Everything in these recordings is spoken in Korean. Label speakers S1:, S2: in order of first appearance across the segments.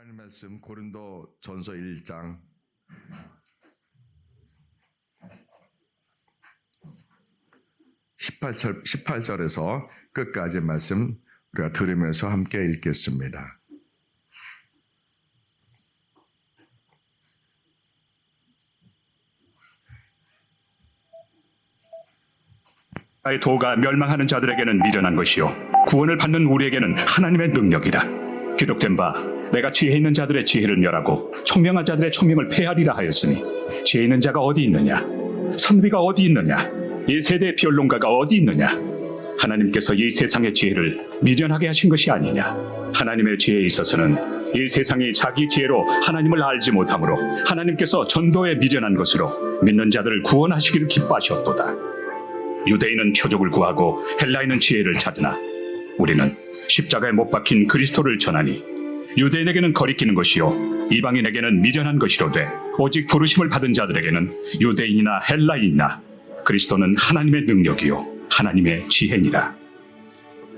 S1: 하나님 말씀 고린도 전서 1장 18절에서 끝까지 말씀 우리가 들으면서 함께 읽겠습니다.
S2: 나의 도가 멸망하는 자들에게는 미련한 것이요 구원을 받는 우리에게는 하나님의 능력이라. 기록된 바 내가 지혜 있는 자들의 지혜를 멸하고 총명한 자들의 총명을 폐하리라 하였으니 지혜 있는 자가 어디 있느냐, 선비가 어디 있느냐, 이 세대의 변론가가 어디 있느냐. 하나님께서 이 세상의 지혜를 미련하게 하신 것이 아니냐. 하나님의 지혜에 있어서는 이 세상이 자기 지혜로 하나님을 알지 못하므로 하나님께서 전도에 미련한 것으로 믿는 자들을 구원하시기를 기뻐하셨도다. 유대인은 표적을 구하고 헬라인은 지혜를 찾으나 우리는 십자가에 못 박힌 그리스도를 전하니 유대인에게는 거리끼는 것이요 이방인에게는 미련한 것이로되 오직 부르심을 받은 자들에게는 유대인이나 헬라인이나 그리스도는 하나님의 능력이요 하나님의 지혜니라.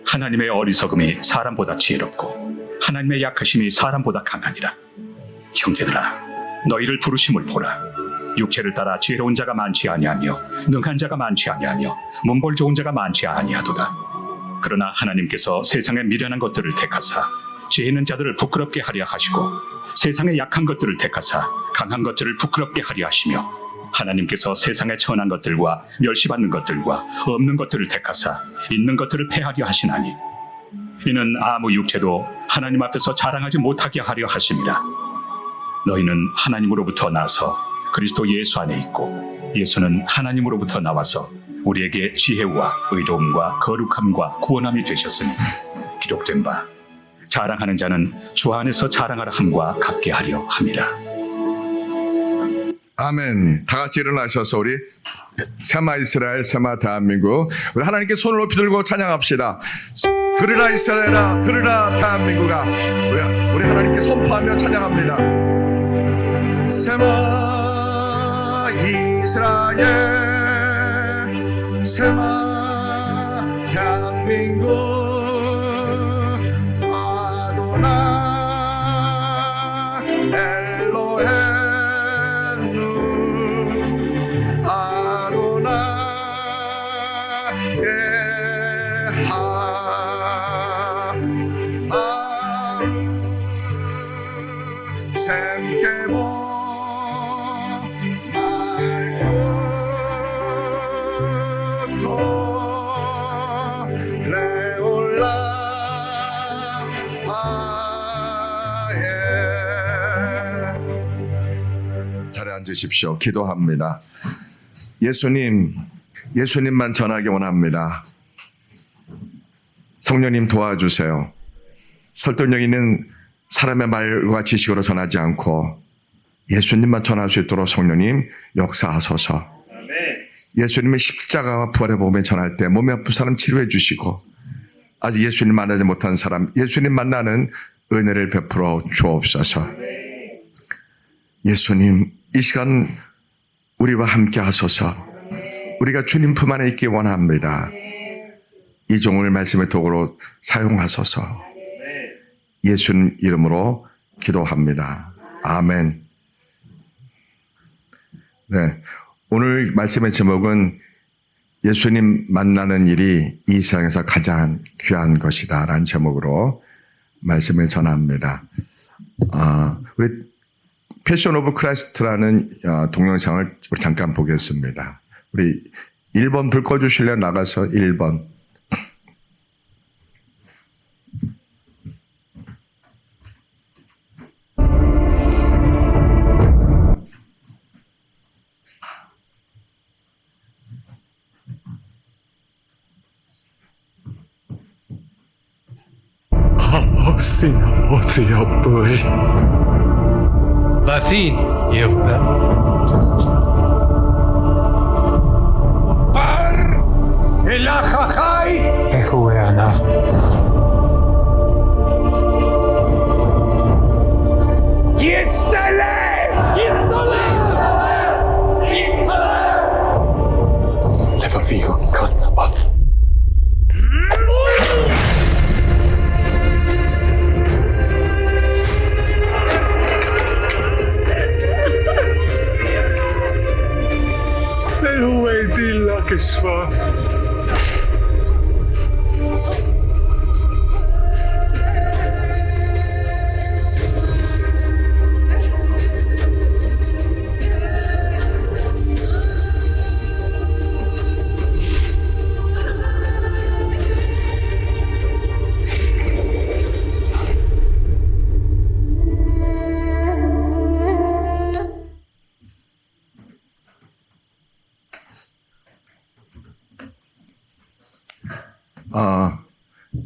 S2: 하나님의 어리석음이 사람보다 지혜롭고 하나님의 약하심이 사람보다 강하니라. 형제들아, 너희를 부르심을 보라. 육체를 따라 지혜로운 자가 많지 아니하며 능한 자가 많지 아니하며 문벌 좋은 자가 많지 아니하도다. 그러나 하나님께서 세상의 미련한 것들을 택하사 지혜 있는 자들을 부끄럽게 하려 하시고 세상의 약한 것들을 택하사 강한 것들을 부끄럽게 하려 하시며 하나님께서 세상의 천한 것들과 멸시받는 것들과 없는 것들을 택하사 있는 것들을 폐하려 하시나니 이는 아무 육체도 하나님 앞에서 자랑하지 못하게 하려 하심이라. 너희는 하나님으로부터 나서 그리스도 예수 안에 있고 예수는 하나님으로부터 나와서 우리에게 지혜와 의로움과 거룩함과 구원함이 되셨으니 기록된 바 자랑하는 자는 주 안에서 자랑하라 함과 같게 하려 함이라.
S1: 아멘. 다 같이 일어나셔서 우리 세마 이스라엘, 세마 대한민국, 우리 하나님께 손을 높이 들고 찬양합시다. 들으라 이스라엘아, 들으라 대한민국아. 우리 하나님께 선포하며 찬양합니다. 세마 이스라엘, 세마 대한민국, 아도나 엘로헤inu, 아도나 예하 아루 샘케모 자리에 앉으십시오. 기도합니다. 예수님만 전하기 원합니다. 성령님 도와주세요. 설득력 있는 사람의 말과 지식으로 전하지 않고 예수님만 전할 수 있도록 성령님 역사하소서. 예수님의 십자가와 부활의 복음을 전할 때 몸이 아픈 사람 치료해 주시고 아직 예수님 만나지 못한 사람 예수님 만나는 은혜를 베풀어 주옵소서. 예수님, 이 시간 우리와 함께 하소서. 우리가 주님 품 안에 있기 원합니다. 이 종을 말씀의 도구로 사용하소서. 예수님 이름으로 기도합니다. 아멘. 네, 오늘 말씀의 제목은 예수님 만나는 일이 이 세상에서 가장 귀한 것이다 라는 제목으로 말씀을 전합니다. 우리 패션 오브 크라이스트라는 동영상을 우리 잠깐 보겠습니다. 우리 1번 불 꺼주실래요? 나가서 1번.
S3: Sinä otiopui.
S4: Lasin, Yehuda.
S3: Elachachai. Ehueana. Yitztale! Yitztale! Yitztale! Levavihu kannaba. Marcus var.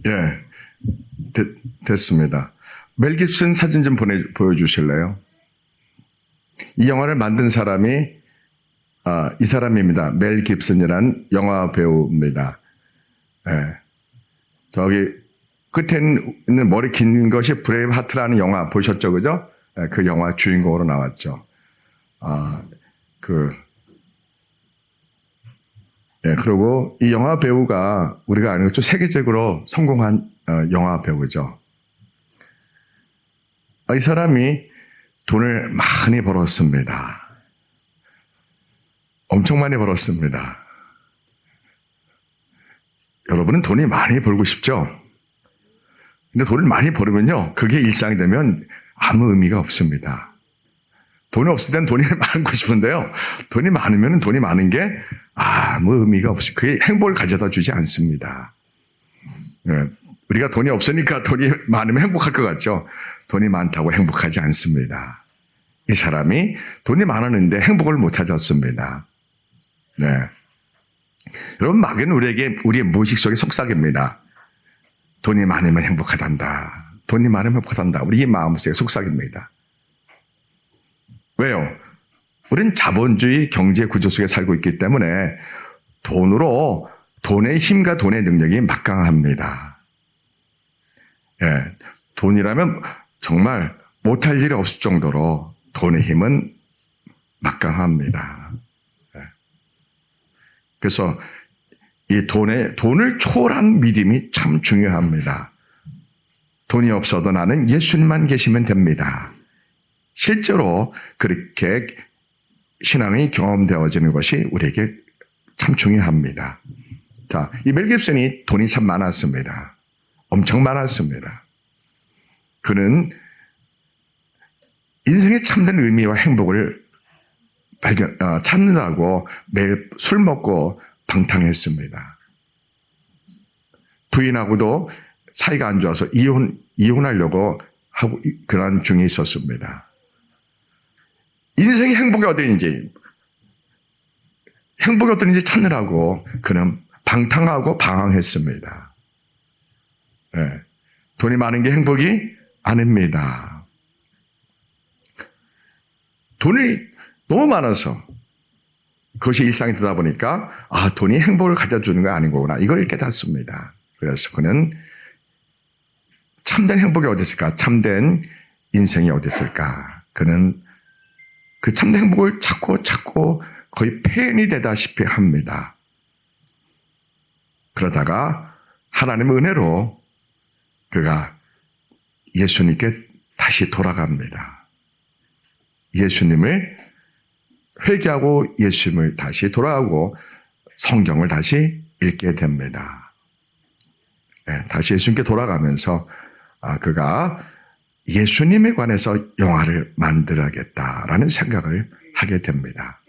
S1: 예, 됐습니다. 멜 깁슨 사진 좀 보여주실래요? 이 영화를 만든 사람이 이 사람입니다. 멜 깁슨이라는 영화 배우입니다. 예, 저기 끝에 있는 머리 긴 것이 브레이브 하트라는 영화 보셨죠, 그죠? 예, 그 영화 주인공으로 나왔죠. 그리고 이 영화 배우가 우리가 아는 것처럼 세계적으로 성공한 영화 배우죠. 이 사람이 돈을 많이 벌었습니다. 엄청 많이 벌었습니다. 여러분은 돈이 많이 벌고 싶죠? 근데 돈을 많이 벌으면요, 그게 일상이 되면 아무 의미가 없습니다. 돈이 없을 땐 돈이 많고 싶은데요, 돈이 많으면 돈이 많은 게 아무 의미가 없이 그게 행복을 가져다 주지 않습니다. 우리가 돈이 없으니까 돈이 많으면 행복할 것 같죠? 돈이 많다고 행복하지 않습니다. 이 사람이 돈이 많았는데 행복을 못 찾았습니다. 네. 여러분, 마귀는 우리의 무의식 속에 속삭입니다. 돈이 많으면 행복하단다. 돈이 많으면 행복하단다. 우리의 마음속에 속삭입니다. 왜요? 우리는 자본주의 경제 구조 속에 살고 있기 때문에 돈의 힘과 돈의 능력이 막강합니다. 예, 돈이라면 정말 못할 일이 없을 정도로 돈의 힘은 막강합니다. 예. 그래서 이 돈을 초월한 믿음이 참 중요합니다. 돈이 없어도 나는 예수님만 계시면 됩니다. 실제로 그렇게 신앙이 경험되어지는 것이 우리에게 참 중요합니다. 자, 이 멜 깁슨이 돈이 참 많았습니다. 엄청 많았습니다. 그는 인생의 참된 의미와 행복을 찾는다고 매일 술 먹고 방탕했습니다. 부인하고도 사이가 안 좋아서 이혼하려고 하고 그런 중에 있었습니다. 인생의 행복이 어디인지 찾느라고 그는 방탕하고 방황했습니다. 네. 돈이 많은 게 행복이 아닙니다. 돈이 너무 많아서 그것이 일상이 되다 보니까 돈이 행복을 가져주는 거 아닌 거구나, 이걸 깨닫습니다. 그래서 그는 참된 행복이 어디 있을까, 참된 인생이 어디 있을까, 그는 그 참된 행복을 찾고 거의 폐인이 되다시피 합니다. 그러다가 하나님의 은혜로 그가 예수님께 다시 돌아갑니다. 예수님을 회개하고 예수님을 다시 돌아가고 성경을 다시 읽게 됩니다. 네, 다시 예수님께 돌아가면서 그가 예수님에 관해서 영화를 만들어야겠다라는 생각을 하게 됩니다.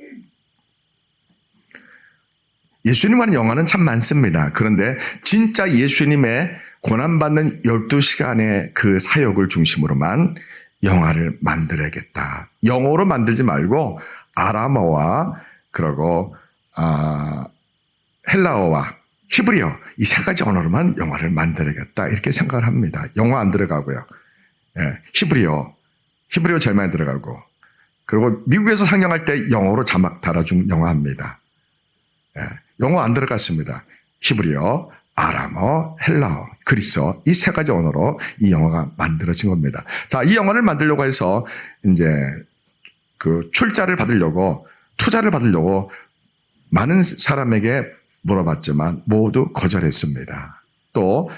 S1: 예수님 관한 영화는 참 많습니다. 그런데 진짜 예수님의 고난받는 12시간의 그 사역을 중심으로만 영화를 만들어야겠다. 영어로 만들지 말고 아람어와 그리고 헬라어와 히브리어 이 세 가지 언어로만 영화를 만들어야겠다, 이렇게 생각을 합니다. 영어 안 들어가고요. 예, 히브리어 제일 많이 들어가고, 그리고 미국에서 상영할 때 영어로 자막 달아준 영화입니다. 예, 영어 안 들어갔습니다. 히브리어, 아람어, 헬라어, 그리스어 이 세 가지 언어로 이 영화가 만들어진 겁니다. 자, 이 영화를 만들려고 해서 이제 그 투자를 받으려고 많은 사람에게 물어봤지만 모두 거절했습니다. 또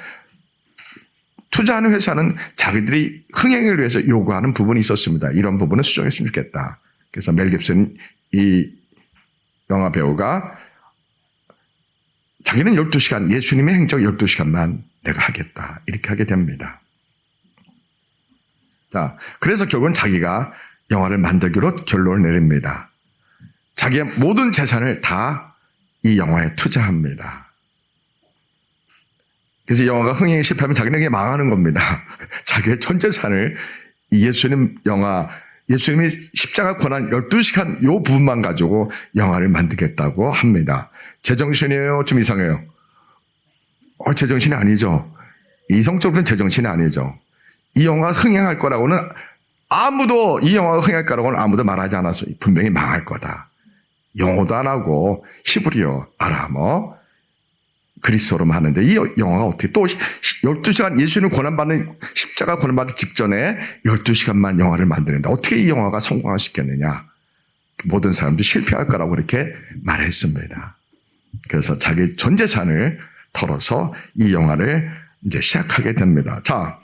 S1: 투자하는 회사는 자기들이 흥행을 위해서 요구하는 부분이 있었습니다. 이런 부분은 수정했으면 좋겠다. 그래서 멜 깁슨 이 영화 배우가 자기는 12시간, 예수님의 행적 12시간만 내가 하겠다. 이렇게 하게 됩니다. 자, 그래서 결국은 자기가 영화를 만들기로 결론을 내립니다. 자기의 모든 재산을 다 이 영화에 투자합니다. 그래서 이 영화가 흥행에 실패하면 자기는 망하는 겁니다. 자기의 전 재산을 이 예수님 영화, 예수님이 십자가 고난 12시간 요 부분만 가지고 영화를 만들겠다고 합니다. 제정신이에요? 좀 이상해요. 제정신이 아니죠. 이성적으로는 제정신이 아니죠. 이 영화가 흥행할 거라고는 이 영화가 흥행할 거라고는 아무도 말하지 않았어요. 분명히 망할 거다. 영어도 안 하고 히브리어, 아람어, 그리스어로만 하는데 이 영화가 어떻게 또 12시간 예수님 십자가 고난받기 직전에 12시간만 영화를 만드는데 어떻게 이 영화가 성공할 수 있겠느냐. 모든 사람들이 실패할 거라고 그렇게 말했습니다. 그래서 자기 전 재산을 털어서 이 영화를 이제 시작하게 됩니다. 자,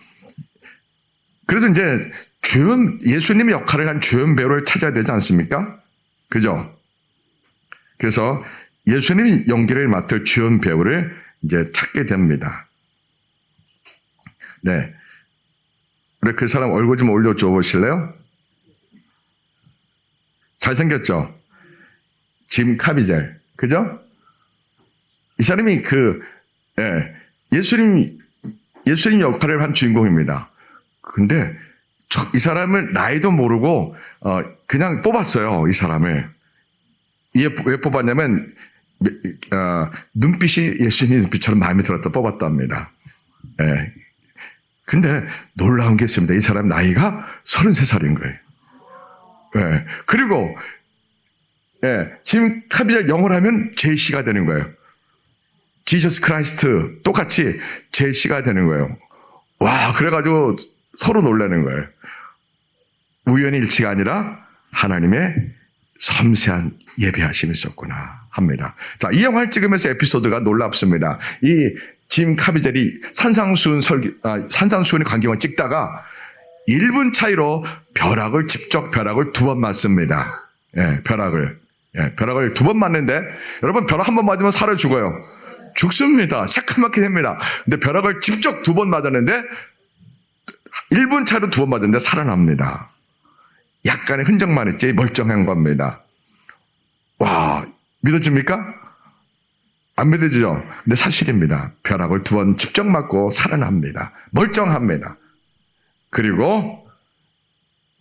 S1: 그래서 이제 예수님의 역할을 한 주연 배우를 찾아야 되지 않습니까? 그죠? 그래서 예수님이 연기를 맡을 주연 배우를 이제 찾게 됩니다. 네. 우리 그 사람 얼굴 좀 올려줘 보실래요? 잘생겼죠? 짐 카비젤. 그죠? 이 사람이 예수님 역할을 한 주인공입니다. 근데 이 사람을 나이도 모르고 그냥 뽑았어요. 이 사람을. 왜 뽑았냐면 눈빛이 예수님 눈빛처럼 마음에 들었다 뽑았답니다. 예. 근데 놀라운 게 있습니다. 이 사람 나이가 33살인 거예요. 예. 그리고 짐 카비젤 영어를 하면 제시가 되는 거예요. 지저스 크라이스트 똑같이 제시가 되는 거예요. 와, 그래가지고 서로 놀라는 거예요. 우연의 일치가 아니라 하나님의 섬세한 예비하심이 있었구나 합니다. 자, 이 영화를 찍으면서 에피소드가 놀랍습니다. 이 짐 카비젤이 산상수훈의 광경을 찍다가 1분 차이로 직접 벼락을 2번 맞습니다. 벼락을 2번 맞는데 여러분 벼락 한 번 맞으면 살아 죽어요. 죽습니다. 새까맣게 됩니다. 근데 벼락을 직접 2번 맞았는데 1분 차이로 2번 맞았는데 살아납니다. 약간의 흔적만 있지 멀쩡한 겁니다. 와, 믿어집니까? 안 믿어지죠? 근데 사실입니다. 벼락을 2번 직접 맞고 살아납니다. 멀쩡합니다. 그리고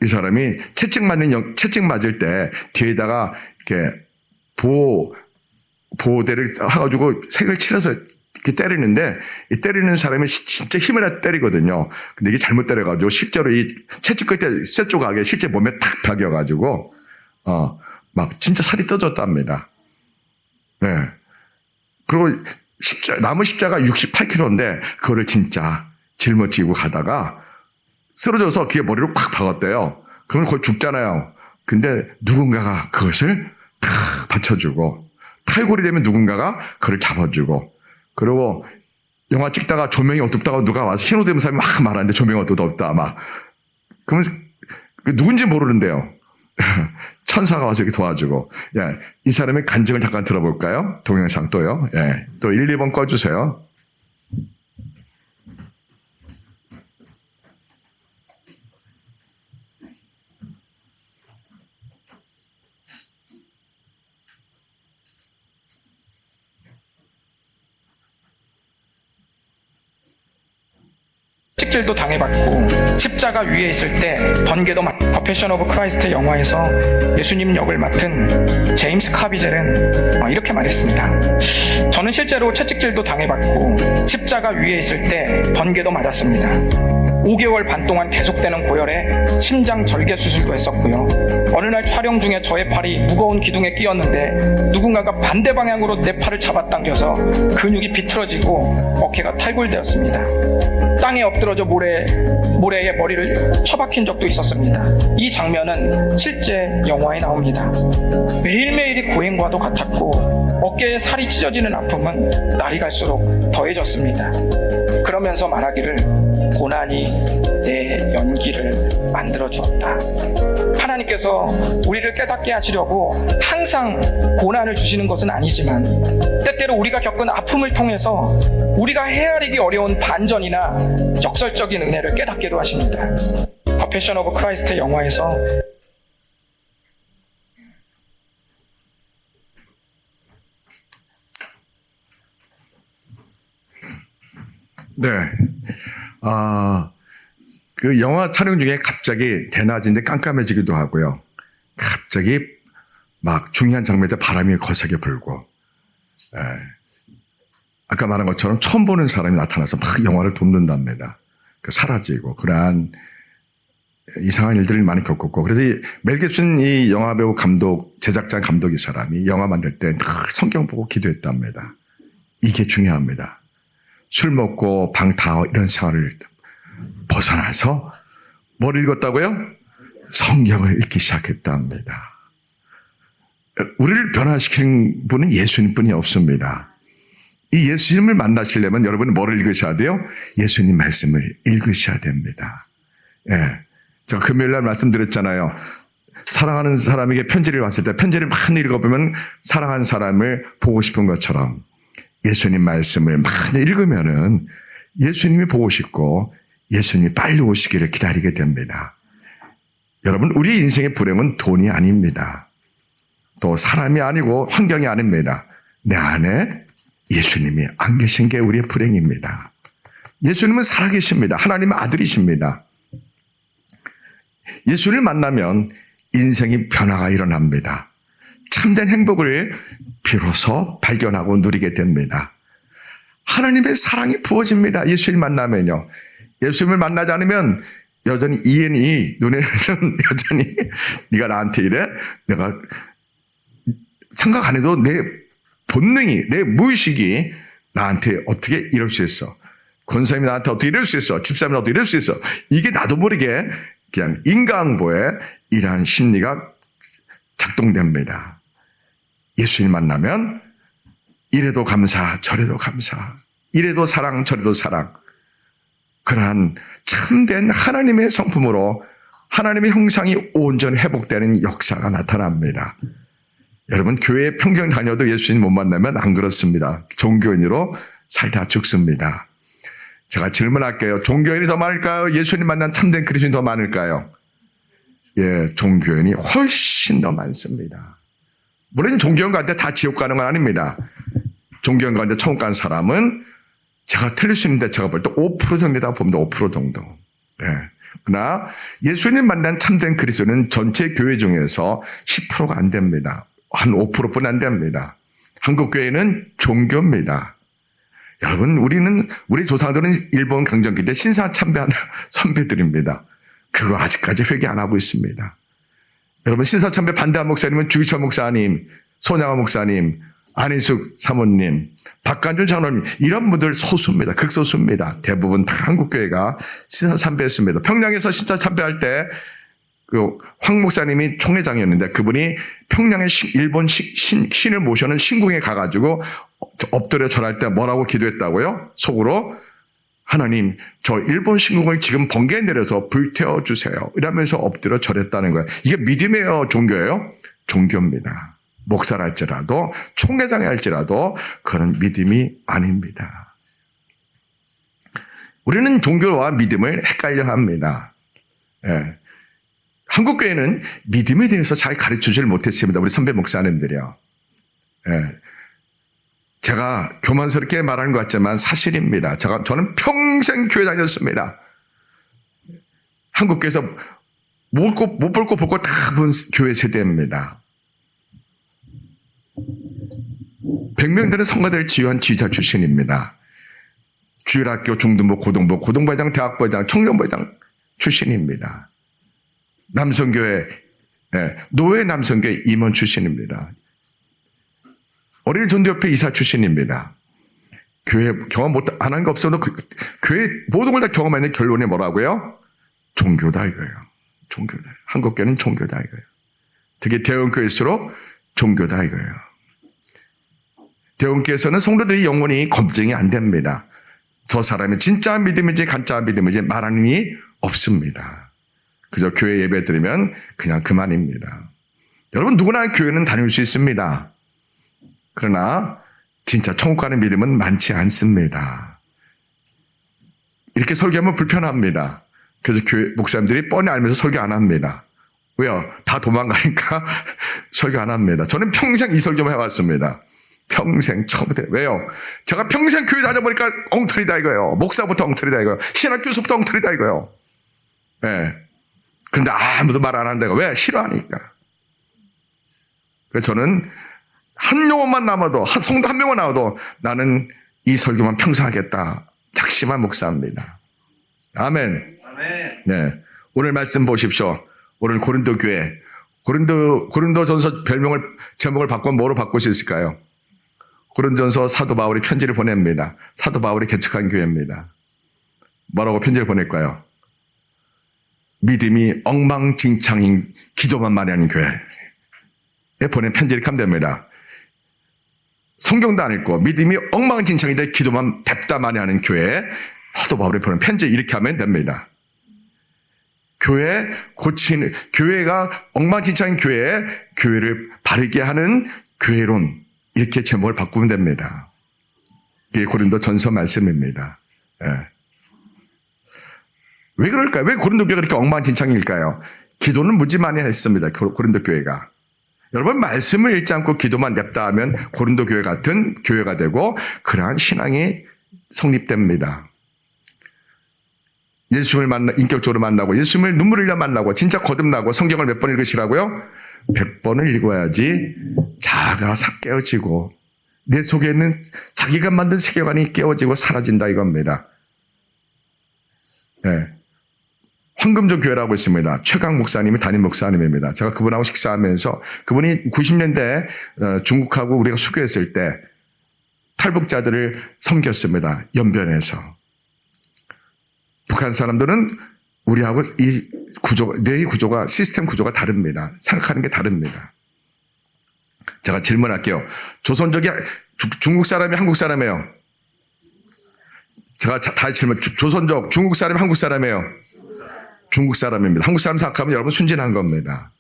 S1: 이 사람이 채찍 맞을 때 뒤에다가 이렇게 보호대를 해가지고 색을 칠해서 이렇게 때리는데 이 때리는 사람이 진짜 힘을 다 때리거든요. 근데 이게 잘못 때려가지고 실제로 이 채찍 끝에 쇠 조각에 실제 몸에 탁 박여가지고 막 진짜 살이 떠졌답니다. 네. 그리고 나무 십자가 68kg인데 그거를 진짜 짊어지고 가다가 쓰러져서 귀에 머리를 콱 박았대요. 그러면 거의 죽잖아요. 근데 누군가가 그것을 탁 받쳐주고 탈골이 되면 누군가가 그걸 잡아주고 그리고 영화 찍다가 조명이 어둡다고 누가 와서 흰 옷 입은 사람이 막 말하는데 조명이 어둡다 막 그러면 누군지 모르는데요. 천사가 와서 이렇게 도와주고 이 사람의 간증을 잠깐 들어볼까요? 동영상 또요. 또 1, 2번 꺼주세요.
S4: 채찍질도 당해봤고 십자가 위에 있을 때 번개도 더 패션 오브 크라이스트 영화에서 예수님 역을 맡은 제임스 카비젤은 이렇게 말했습니다. 저는 실제로 채찍질도 당해봤고 십자가 위에 있을 때 번개도 맞았습니다. 5개월 반 동안 계속되는 고열에 심장 절개 수술도 했었고요. 어느 날 촬영 중에 저의 팔이 무거운 기둥에 끼었는데 누군가가 반대 방향으로 내 팔을 잡아당겨서 근육이 비틀어지고 어깨가 탈골되었습니다. 땅에 엎드러져 모래에 머리를 처박힌 적도 있었습니다. 이 장면은 실제 영화에 나옵니다. 매일매일이 고행과도 같았고 어깨에 살이 찢어지는 아픔은 날이 갈수록 더해졌습니다. 그러면서 말하기를 고난이 내 연기를 만들어 주었다. 하나님께서 우리를 깨닫게 하시려고 항상 고난을 주시는 것은 아니지만 때때로 우리가 겪은 아픔을 통해서 우리가 헤아리기 어려운 반전이나 역설적인 은혜를 깨닫게도 하십니다. 더 패션 오브 크라이스트 영화에서
S1: 네. 그 영화 촬영 중에 갑자기 대낮인데 깜깜해지기도 하고요. 갑자기 막 중요한 장면에 바람이 거세게 불고, 아까 말한 것처럼 처음 보는 사람이 나타나서 막 영화를 돕는답니다. 사라지고, 그러한 이상한 일들을 많이 겪었고, 그래서 멜 깁슨 이 영화배우 감독, 제작자 감독 이 사람이 영화 만들 때 늘 성경 보고 기도했답니다. 이게 중요합니다. 술 먹고 방 다 이런 생활을 벗어나서 뭘 읽었다고요? 성경을 읽기 시작했답니다. 우리를 변화시키는 분은 예수님뿐이 없습니다. 이 예수님을 만나시려면 여러분은 뭐를 읽으셔야 돼요? 예수님 말씀을 읽으셔야 됩니다. 제가 금요일 날 말씀드렸잖아요. 사랑하는 사람에게 편지를 왔을 때 편지를 많이 읽어보면 사랑하는 사람을 보고 싶은 것처럼 예수님 말씀을 많이 읽으면은 예수님이 보고 싶고 예수님이 빨리 오시기를 기다리게 됩니다. 여러분, 우리 인생의 불행은 돈이 아닙니다. 또 사람이 아니고 환경이 아닙니다. 내 안에 예수님이 안 계신 게 우리의 불행입니다. 예수님은 살아계십니다. 하나님의 아들이십니다. 예수를 만나면 인생의 변화가 일어납니다. 참된 행복을 비로소 발견하고 누리게 됩니다. 하나님의 사랑이 부어집니다. 예수를 만나면요. 예수님을 만나지 않으면 여전히 이해니 눈에는 여전히 네가 나한테 이래? 내가 생각 안 해도 내 본능이, 내 무의식이 나한테 어떻게 이럴 수 있어? 권사님이 나한테 어떻게 이럴 수 있어? 집사님이 어떻게 이럴 수 있어? 이게 나도 모르게 그냥 인간보에 이러한 심리가 작동됩니다. 예수님 만나면 이래도 감사, 저래도 감사, 이래도 사랑, 저래도 사랑. 그러한 참된 하나님의 성품으로 하나님의 형상이 온전히 회복되는 역사가 나타납니다. 여러분, 교회에 평생 다녀도 예수님 못 만나면 안 그렇습니다. 종교인으로 살다 죽습니다. 제가 질문할게요. 종교인이 더 많을까요? 예수님 만난 참된 그리스도인이 더 많을까요? 예, 종교인이 훨씬 더 많습니다. 물론 종교인 가운데 다 지옥 가는 건 아닙니다. 종교인 가운데 천국 가는 사람은 제가 틀릴 수 있는데 제가 볼 때 5% 정도다 봅니다. 5% 정도. 예. 그러나 예수님 만난 참된 그리스도는 전체 교회 중에서 10%가 안 됩니다. 한 5%뿐 안 됩니다. 한국 교회는 종교입니다. 여러분, 우리 조상들은 일본 강점기 때 신사 참배한 선배들입니다. 그거 아직까지 회개 안 하고 있습니다. 여러분, 신사 참배 반대한 목사님은 주기철 목사님, 손양아 목사님, 안희숙 사모님, 박간준 장로님, 이런 분들 소수입니다. 극소수입니다. 대부분 다 한국교회가 신사 참배했습니다. 평양에서 신사 참배할 때 황 목사님이 총회장이었는데 그분이 평양의 일본 신을 모셔는 신궁에 가가지고 엎드려 절할 때 뭐라고 기도했다고요? 속으로 하나님, 저 일본 신궁을 지금 번개에 내려서 불태워 주세요. 이러면서 엎드려 절했다는 거예요. 이게 믿음이에요? 종교예요? 종교입니다. 목사랄지라도 총회장이 할지라도 그런 믿음이 아닙니다. 우리는 종교와 믿음을 헷갈려 합니다. 예. 한국교회는 믿음에 대해서 잘 가르쳐주질 못했습니다. 우리 선배 목사님들이요. 예. 제가 교만스럽게 말하는 것 같지만 사실입니다. 저는 평생 교회 다녔습니다. 한국교회에서 못 볼 거 보고 다 본 교회 세대입니다. 100명 되는 성가대를 지휘한 지휘자 출신입니다. 주일학교, 중등부, 고등부, 고등부회장, 대학부회장, 청년부회장 출신입니다. 남성교회, 노예 남성교회 임원 출신입니다. 어린이 전도협회 이사 출신입니다. 교회 경험 안 한 거 없어도 교회 모든 걸 다 경험했는데 결론이 뭐라고요? 종교다 이거예요. 종교다. 한국교회는 종교다 이거예요. 특히 대형교회일수록 종교다 이거예요. 대형교회에서는 성도들이 영혼이 검증이 안 됩니다. 저 사람이 진짜 믿음인지 가짜 믿음인지 말하는 이 없습니다. 그저 교회 예배 드리면 그냥 그만입니다. 여러분 누구나 교회는 다닐 수 있습니다. 그러나 진짜 천국 가는 믿음은 많지 않습니다. 이렇게 설교하면 불편합니다. 그래서 교회 목사님들이 뻔히 알면서 설교 안 합니다. 왜요? 다 도망가니까 설교 안 합니다. 저는 평생 이 설교만 해왔습니다. 평생 처음부터. 왜요? 제가 평생 교회 다녀보니까 엉터리다 이거예요. 목사부터 엉터리다 이거예요. 신학교수부터 엉터리다 이거예요. 네. 근데 아무도 말 안 한다고. 왜? 싫어하니까. 그래서 저는 한 용어만 남아도, 한 성도 한 명만 나와도 나는 이 설교만 평생 하겠다. 작심한 목사입니다. 아멘. 네. 오늘 말씀 보십시오. 오늘 고린도 교회. 고린도전서 제목을 바꾸면 뭐로 바꿀 수 있을까요? 고린도전서 사도 바울이 편지를 보냅니다. 사도 바울이 개척한 교회입니다. 뭐라고 편지를 보낼까요? 믿음이 엉망진창인 기도만 많이 하는 교회에 보낸 편지를 하면 됩니다. 성경도 안 읽고 믿음이 엉망진창인데 기도만 뎁다 많이 하는 교회에 사도 바울이 보낸 편지 이렇게 하면 됩니다. 교회가 엉망진창인 교회를 바르게 하는 교회론 이렇게 제목을 바꾸면 됩니다. 이게 고린도 전서 말씀입니다. 예. 왜 그럴까요? 왜 고린도 교회가 이렇게 엉망진창일까요? 기도는 무지 많이 했습니다. 고린도 교회가. 여러분 말씀을 읽지 않고 기도만 냅다 하면 고린도 교회 같은 교회가 되고 그러한 신앙이 성립됩니다. 예수님을 인격적으로 만나고 예수님을 눈물 흘려 만나고 진짜 거듭나고 성경을 몇 번 읽으시라고요? 100번을 읽어야지 자아가 깨어지고 내 속에 있는 자기가 만든 세계관이 깨어지고 사라진다 이겁니다. 네. 황금조 교회라고 있습니다. 최강 목사님이 담임 목사님입니다. 제가 그분하고 식사하면서 그분이 90년대 중국하고 우리가 수교했을 때 탈북자들을 섬겼습니다. 연변에서. 북한 사람들은 우리하고 이 뇌의 구조가 시스템 구조가 다릅니다. 생각하는 게 다릅니다. 제가 질문할게요. 조선족이 중국 사람이 한국 사람이에요? 제가 다시 질문. 조선족 중국 사람이 한국 사람이에요? 중국 사람입니다. 한국 사람 생각하면 여러분 순진한 겁니다.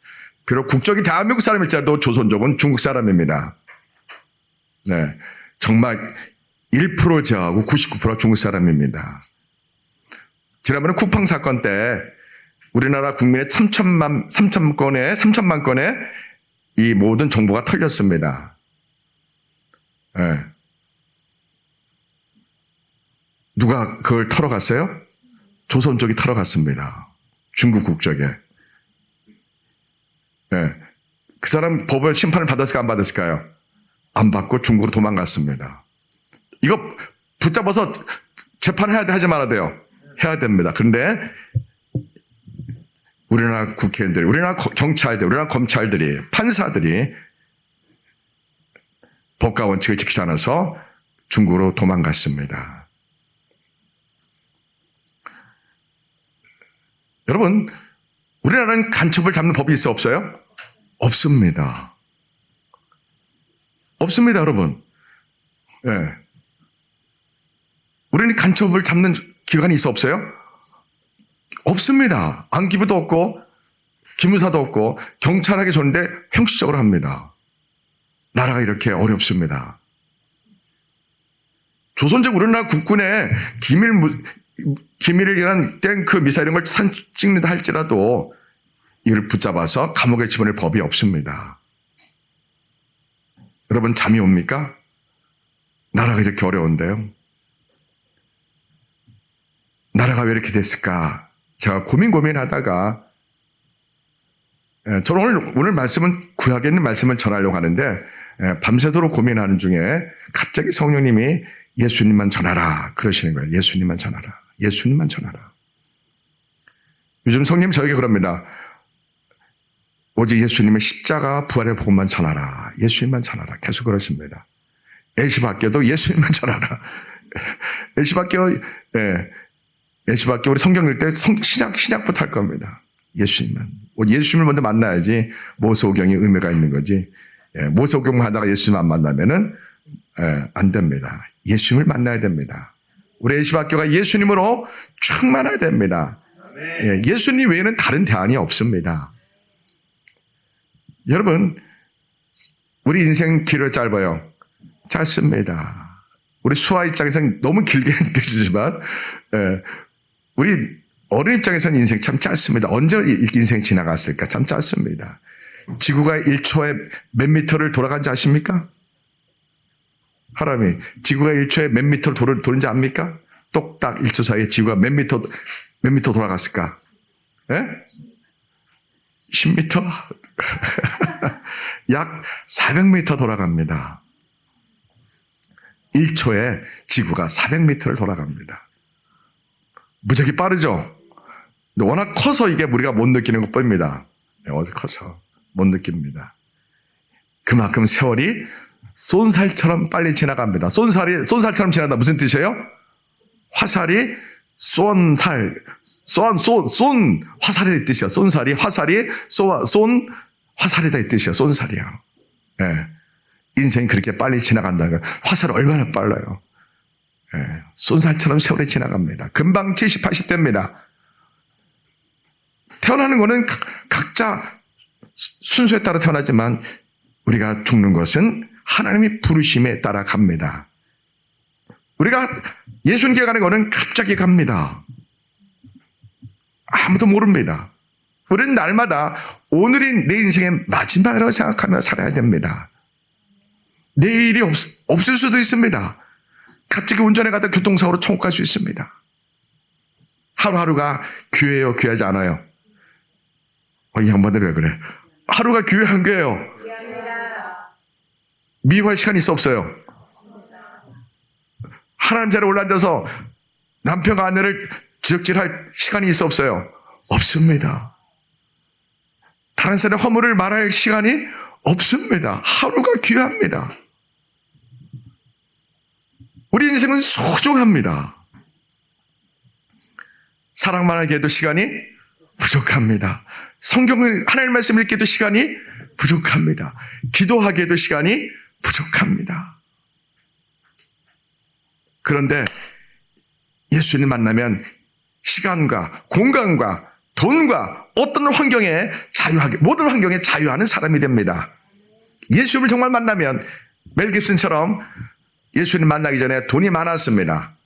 S1: 비록 국적이 대한민국 사람일지라도 조선족은 중국 사람입니다. 네, 정말 1% 제하고 99%가 중국 사람입니다. 지난번에 쿠팡 사건 때 우리나라 국민의 3천만 건의 이 모든 정보가 털렸습니다. 네. 누가 그걸 털어갔어요? 조선족이 털어갔습니다. 중국 국적에. 네. 그 사람 법을 심판을 받았을까 안 받았을까요? 안 받고 중국으로 도망갔습니다. 이거 붙잡아서 재판해야 돼 하지 말아야 돼요? 해야 됩니다. 그런데 우리나라 국회의원들, 우리나라 경찰들, 우리나라 검찰들이, 판사들이 법과 원칙을 지키지 않아서 중국으로 도망갔습니다. 여러분, 우리나라는 간첩을 잡는 법이 있어 없어요? 없습니다. 없습니다, 여러분. 예. 네. 우리는 간첩을 잡는 기관이 있어 없어요? 없습니다. 안기부도 없고 기무사도 없고 경찰하게 줬는데 형식적으로 합니다. 나라가 이렇게 어렵습니다. 조선족 우리나라 국군의 기밀을 위한 탱크 미사일 이런 걸 찍는다 할지라도 이걸 붙잡아서 감옥에 집어넣을 법이 없습니다. 여러분 잠이 옵니까? 나라가 이렇게 어려운데요. 나라가 왜 이렇게 됐을까? 제가 고민하다가 저는 오늘 말씀은 구약에 있는 말씀을 전하려고 하는데 밤새도록 고민하는 중에 갑자기 성령님이 예수님만 전하라 그러시는 거예요. 예수님만 전하라. 예수님만 전하라. 요즘 성령님 저에게 그럽니다. 오직 예수님의 십자가 부활의 복음만 전하라. 예수님만 전하라. 계속 그러십니다. 엘시바교도 예수님만 전하라. 엘시바교 우리 성경 읽을 때 시작부터 할 겁니다. 예수님만. 예수님을 먼저 만나야지 모세오경이 의미가 있는 거지. 모세오경 하다가 예수님 안 만나면은 안 됩니다. 예수님을 만나야 됩니다. 우리 예시학교가 예수님으로 충만해야 됩니다. 예수님 외에는 다른 대안이 없습니다. 여러분, 우리 인생 길을 짧아요. 짧습니다. 우리 수아 입장에서는 너무 길게 느껴지지만 우리 어른 입장에서는 인생 참 짧습니다. 언제 인생 지나갔을까? 참 짧습니다. 지구가 1초에 몇 미터를 돌아간지 아십니까? 하람이 지구가 1초에 몇 미터를 도는지 압니까? 똑딱 1초 사이에 지구가 몇 미터 돌아갔을까? 10미터? 약 400m 돌아갑니다. 1초에 지구가 400m를 돌아갑니다. 무지하게 빠르죠? 근데 워낙 커서 이게 우리가 못 느끼는 것 뿐입니다. 어디 커서 못 느낍니다. 그만큼 세월이 쏜살처럼 빨리 지나갑니다. 쏜살처럼 지나다 무슨 뜻이에요? 화살이 화살이 뜻이야. 화살이 화살이다 이 뜻이야. 쏜살이야. 인생이 그렇게 빨리 지나간다는 거야. 화살이 얼마나 빨라요. 쏜살처럼 세월이 지나갑니다. 금방 70, 80대입니다. 태어나는 거는 각자 순서에 따라 태어나지만 우리가 죽는 것은 하나님의 부르심에 따라 갑니다. 우리가 예수님께 가는 거는 갑자기 갑니다. 아무도 모릅니다. 우리는 날마다 오늘이 내 인생의 마지막이라고 생각하며 살아야 됩니다. 내일이 없을 수도 있습니다. 갑자기 운전해 가다 교통사고로 천국 갈 수 있습니다. 하루하루가 귀해요, 귀하지 않아요? 이 양반들 왜 그래? 하루가 귀한 거예요. 미워할 시간이 있어 없어요? 하나님 자리에 올라앉아서 남편과 아내를 지적질할 시간이 있어 없어요? 없습니다. 다른 사람의 허물을 말할 시간이 없습니다. 하루가 귀합니다. 우리 인생은 소중합니다. 사랑만 하기에도 시간이 부족합니다. 성경을 하나님 말씀 읽기에도 시간이 부족합니다. 기도하기에도 시간이 부족합니다. 그런데 예수님 만나면 시간과 공간과 돈과 어떤 환경에 모든 환경에 자유하는 사람이 됩니다. 예수님을 정말 만나면 멜 깁슨처럼 예수님 만나기 전에 돈이 많았습니다.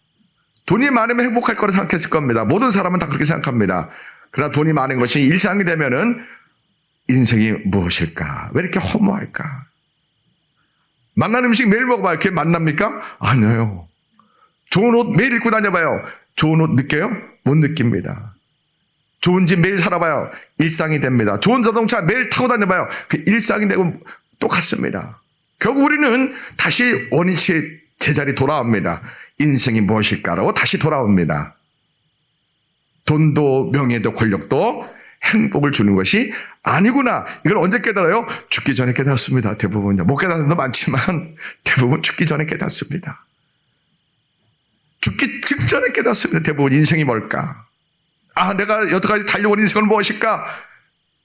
S1: 돈이 많으면 행복할 거라 생각했을 겁니다. 모든 사람은 다 그렇게 생각합니다. 그러나 돈이 많은 것이 일상이 되면은 인생이 무엇일까? 왜 이렇게 허무할까? 맛난 음식 매일 먹어봐요. 그게 만납니까? 아니에요. 좋은 옷 매일 입고 다녀봐요. 좋은 옷 느껴요? 못 느낍니다. 좋은 집 매일 살아봐요. 일상이 됩니다. 좋은 자동차 매일 타고 다녀봐요. 그 일상이 되고 똑같습니다. 결국 우리는 다시 원위치 제자리 돌아옵니다. 인생이 무엇일까라고 다시 돌아옵니다. 돈도 명예도 권력도 행복을 주는 것이 아니구나. 이걸 언제 깨달아요? 죽기 전에 깨닫습니다. 대부분요. 못 깨닫는 분도 많지만 대부분 죽기 전에 깨닫습니다. 죽기 직전에 깨닫습니다. 대부분 인생이 뭘까? 내가 여태까지 달려온 인생은 무엇일까?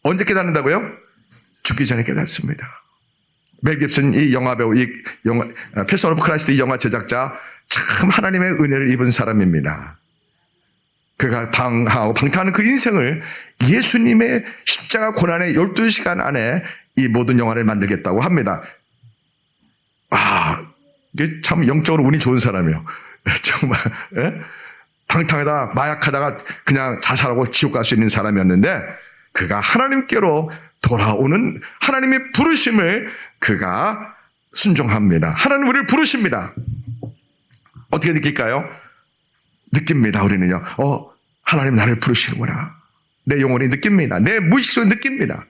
S1: 언제 깨닫는다고요? 죽기 전에 깨닫습니다. 멜 깁슨 이 영화배우, 패션 오브 크라이스트 이 영화 제작자 참 하나님의 은혜를 입은 사람입니다. 그가 방탕하는 그 인생을 예수님의 십자가 고난의 12시간 안에 이 모든 영화를 만들겠다고 합니다. 이게 참 영적으로 운이 좋은 사람이에요. 정말 방탕하다가 마약하다가 그냥 자살하고 지옥 갈 수 있는 사람이었는데 그가 하나님께로 돌아오는 하나님의 부르심을 그가 순종합니다. 하나님 우리를 부르십니다. 어떻게 느낄까요? 느낍니다. 우리는요. 하나님 나를 부르시는구나. 내 영혼이 느낍니다. 내 무의식 속에 느낍니다.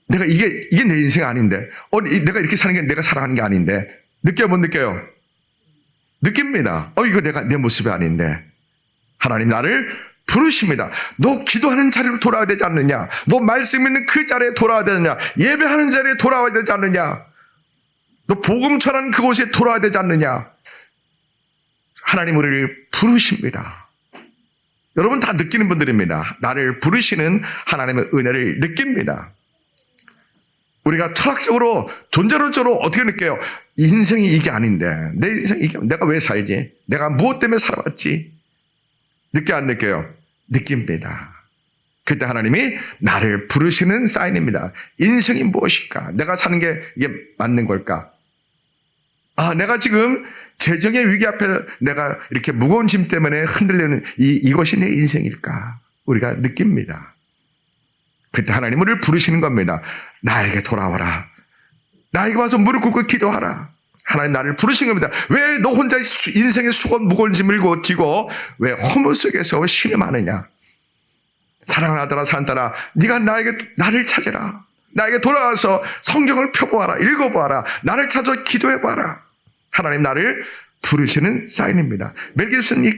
S1: 내가 이게 내 인생 아닌데, 내가 이렇게 사는 게 내가 살아가는 게 아닌데, 느껴요, 못 느껴요? 느낍니다. 이거 내 모습이 아닌데. 하나님 나를 부르십니다. 너 기도하는 자리로 돌아와야 되지 않느냐? 너 말씀 있는 그 자리에 돌아와야 되느냐? 예배하는 자리에 돌아와야 되지 않느냐? 너 복음 전하는 그곳에 돌아와야 되지 않느냐? 하나님 우리를 부르십니다. 여러분 다 느끼는 분들입니다. 나를 부르시는 하나님의 은혜를 느낍니다. 우리가 철학적으로 존재론적으로 어떻게 느껴요? 인생이 이게 아닌데 내 인생 이게 내가 왜 살지? 내가 무엇 때문에 살아왔지? 느껴 안 느껴요? 느낍니다. 그때 하나님이 나를 부르시는 사인입니다. 인생이 무엇일까? 내가 사는 게 이게 맞는 걸까? 내가 지금 재정의 위기 앞에 내가 이렇게 무거운 짐 때문에 흔들리는 이것이 내 인생일까? 우리가 느낍니다. 그때 하나님은 우리를 부르시는 겁니다. 나에게 돌아와라. 나에게 와서 무릎 꿇고 기도하라. 하나님 나를 부르신 겁니다. 왜 너 혼자 인생의 무거운 짐을 지고 왜 허무 속에서 신음하느냐? 사랑하는 아들아 산딸아 네가 나를 찾아라. 나에게 돌아와서 성경을 펴보아라. 읽어보아라. 나를 찾아 기도해봐라. 하나님 나를 부르시는 사인입니다. 멜 깁슨 이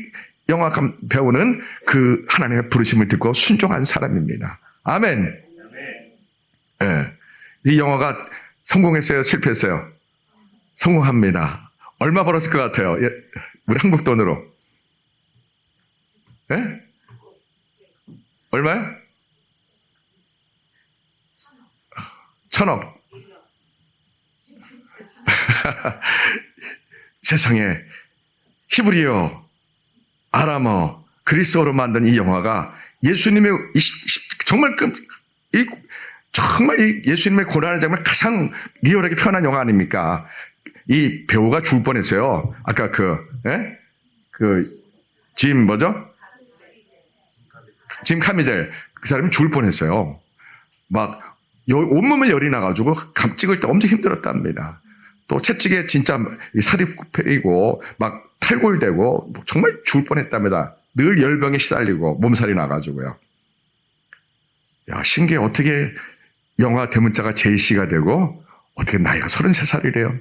S1: 영화 배우는 그 하나님의 부르심을 듣고 순종한 사람입니다. 아멘. 네. 이 영화가 성공했어요? 실패했어요? 성공합니다. 얼마 벌었을 것 같아요? 우리 한국 돈으로. 네? 얼마요? 1,000억. 세상에 히브리어, 아람어, 그리스어로 만든 이 영화가 예수님의 정말 이 예수님의 고난의 장면을 가장 리얼하게 표현한 영화 아닙니까? 이 배우가 죽을 뻔했어요. 아까 짐 카미젤 그 사람이 죽을 뻔했어요. 막 온몸에 열이 나가지고 감 찍을 때 엄청 힘들었답니다. 또 채찍에 진짜 살이 패이고 막 탈골되고 정말 죽을 뻔했답니다. 늘 열병에 시달리고 몸살이 나가지고요. 야, 신기해. 어떻게 영화 대문자가 제이씨가 되고 어떻게 나이가 33살이래요.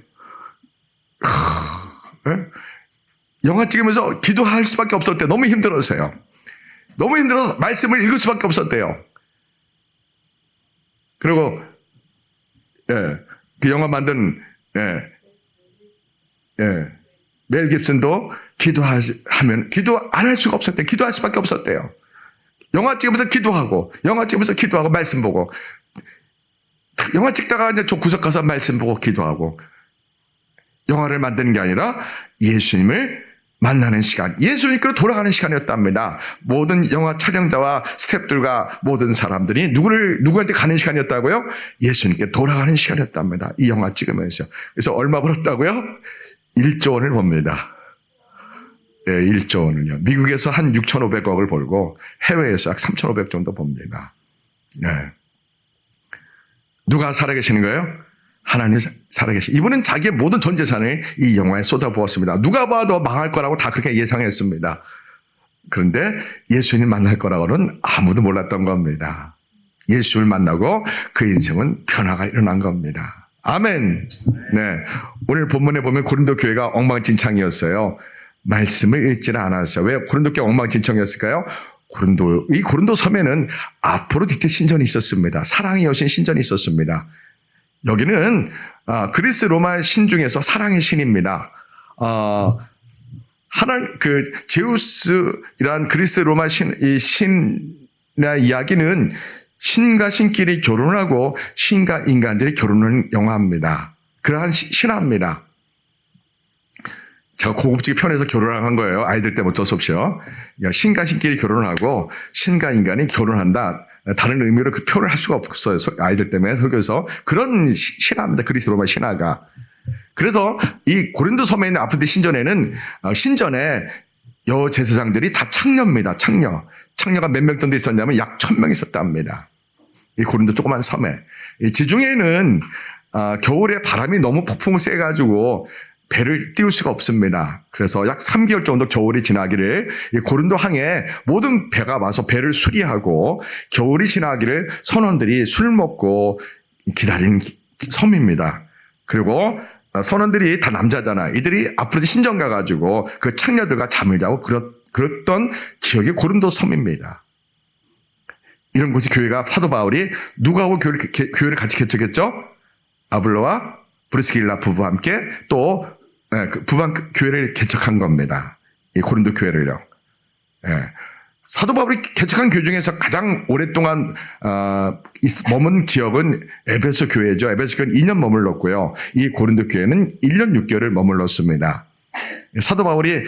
S1: 영화 찍으면서 기도할 수밖에 없었대. 너무 힘들어서요. 너무 힘들어서 말씀을 읽을 수밖에 없었대요. 그리고 그 영화 만든 멜 깁슨도 기도 안 할 수가 없었대요. 기도할 수밖에 없었대요. 영화 찍으면서 기도하고 말씀 보고 영화 찍다가 이제 저 구석 가서 말씀 보고 기도하고 영화를 만드는 게 아니라 예수님을 만나는 시간, 예수님께로 돌아가는 시간이었답니다. 모든 영화 촬영자와 스태프들과 모든 사람들이 누구한테 가는 시간이었다고요? 예수님께 돌아가는 시간이었답니다. 이 영화 찍으면서. 그래서 얼마 벌었다고요? 1조 원을 봅니다. 1조 원을요. 미국에서 한 6,500억을 벌고 해외에서 약 3,500 정도 봅니다. 누가 살아계시는 거예요? 하나님이 살아계시. 이분은 자기의 모든 전 재산을 이 영화에 쏟아부었습니다. 누가 봐도 망할 거라고 다 그렇게 예상했습니다. 그런데 예수님 만날 거라고는 아무도 몰랐던 겁니다. 예수를 만나고 그 인생은 변화가 일어난 겁니다. 아멘. 네. 오늘 본문에 보면 고린도 교회가 엉망진창이었어요. 말씀을 읽지는 않았어요. 왜 고린도 교회 엉망진창이었을까요? 이 고린도 섬에는 아프로디테 신전이 있었습니다. 사랑의 여신 신전이 있었습니다. 여기는 그리스 로마 신 중에서 사랑의 신입니다. 제우스이란 그리스 로마 이 신의 이야기는 신과 신끼리 결혼하고 신과 인간들이 결혼하는 영화입니다. 그러한 신화입니다. 제가 고급지게 표현해서 결혼한 거예요. 아이들 때문에 어쩔 수 없이요. 신과 신끼리 결혼하고 신과 인간이 결혼한다. 다른 의미로 그 표현을 할 수가 없어요. 아이들 때문에 설교에서. 그런 신화입니다. 그리스 로마 신화가. 그래서 이 고린도 섬에 있는 아프로디테 신전에는 신전에 여제사장들이 다 창녀입니다. 창녀가 몇 명 정도 있었냐면 약 1,000명 있었답니다. 이 고린도 조그만 섬에. 이 지중해는 겨울에 바람이 너무 폭풍 세가지고 배를 띄울 수가 없습니다. 그래서 약 3개월 정도 겨울이 지나기를 이 고린도 항에 모든 배가 와서 배를 수리하고 겨울이 지나기를 선원들이 술 먹고 기다리는 섬입니다. 그리고 선원들이 다 남자잖아. 이들이 아프로디테 신전 가가지고 그 창녀들과 잠을 자고 그랬던 지역이 고린도 섬입니다. 이런 곳이 교회가 사도 바울이 누구하고 교회를 같이 개척했죠? 아블로와 브리스길라 부부와 함께 또 그 부반 교회를 개척한 겁니다. 이 고린도 교회를요. 사도 바울이 개척한 교회 중에서 가장 오랫동안 머문 지역은 에베소 교회죠. 에베소 교회는 2년 머물렀고요. 이 고린도 교회는 1년 6개월을 머물렀습니다. 사도 바울이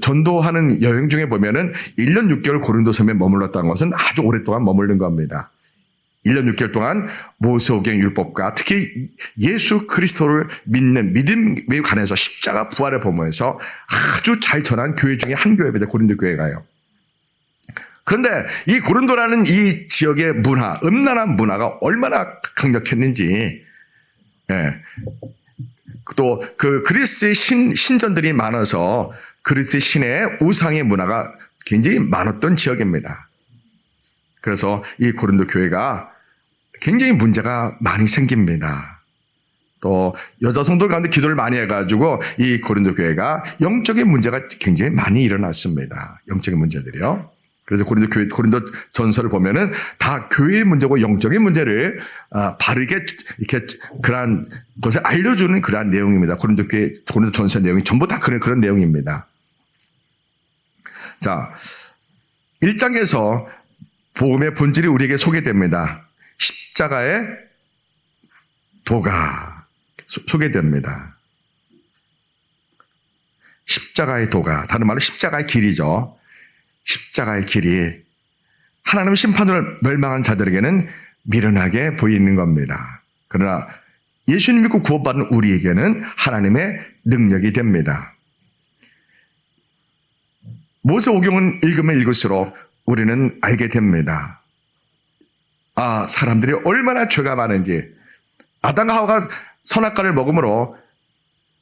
S1: 전도하는 여행 중에 보면은 1년 6개월 고린도 섬에 머물렀다는 것은 아주 오랫동안 머무른 겁니다. 1년 6개월 동안 모세오경 율법과 특히 예수 그리스도를 믿는 믿음에 관해서 십자가 부활을 보면서 아주 잘 전한 교회 중에 한 교회입니다. 고린도 교회가요. 그런데 이 고린도라는 이 지역의 문화, 음란한 문화가 얼마나 강력했는지, 또 그 그리스의 신전들이 많아서 그리스의 신의 우상의 문화가 굉장히 많았던 지역입니다. 그래서 이 고린도 교회가 굉장히 문제가 많이 생깁니다. 또 여자 성도들 가운데 기도를 많이 해가지고 이 고린도 교회가 영적인 문제가 굉장히 많이 일어났습니다. 영적인 문제들이요. 그래서 고린도 전서를 보면은 다 교회의 문제고 영적인 문제를 바르게 이렇게 그러한 것을 알려주는 그러한 내용입니다. 고린도 전서 내용이 전부 다 그런 내용입니다. 자, 1장에서 복음의 본질이 우리에게 소개됩니다. 십자가의 도가 소개됩니다. 십자가의 도가, 다른 말로 십자가의 길이죠. 십자가의 길이 하나님의 심판으로 멸망한 자들에게는 미련하게 보이는 겁니다. 그러나 예수님 믿고 구원받은 우리에게는 하나님의 능력이 됩니다. 모세오경은 읽으면 읽을수록 우리는 알게 됩니다. 사람들이 얼마나 죄가 많은지, 아담과 하와가 선악과를 먹음으로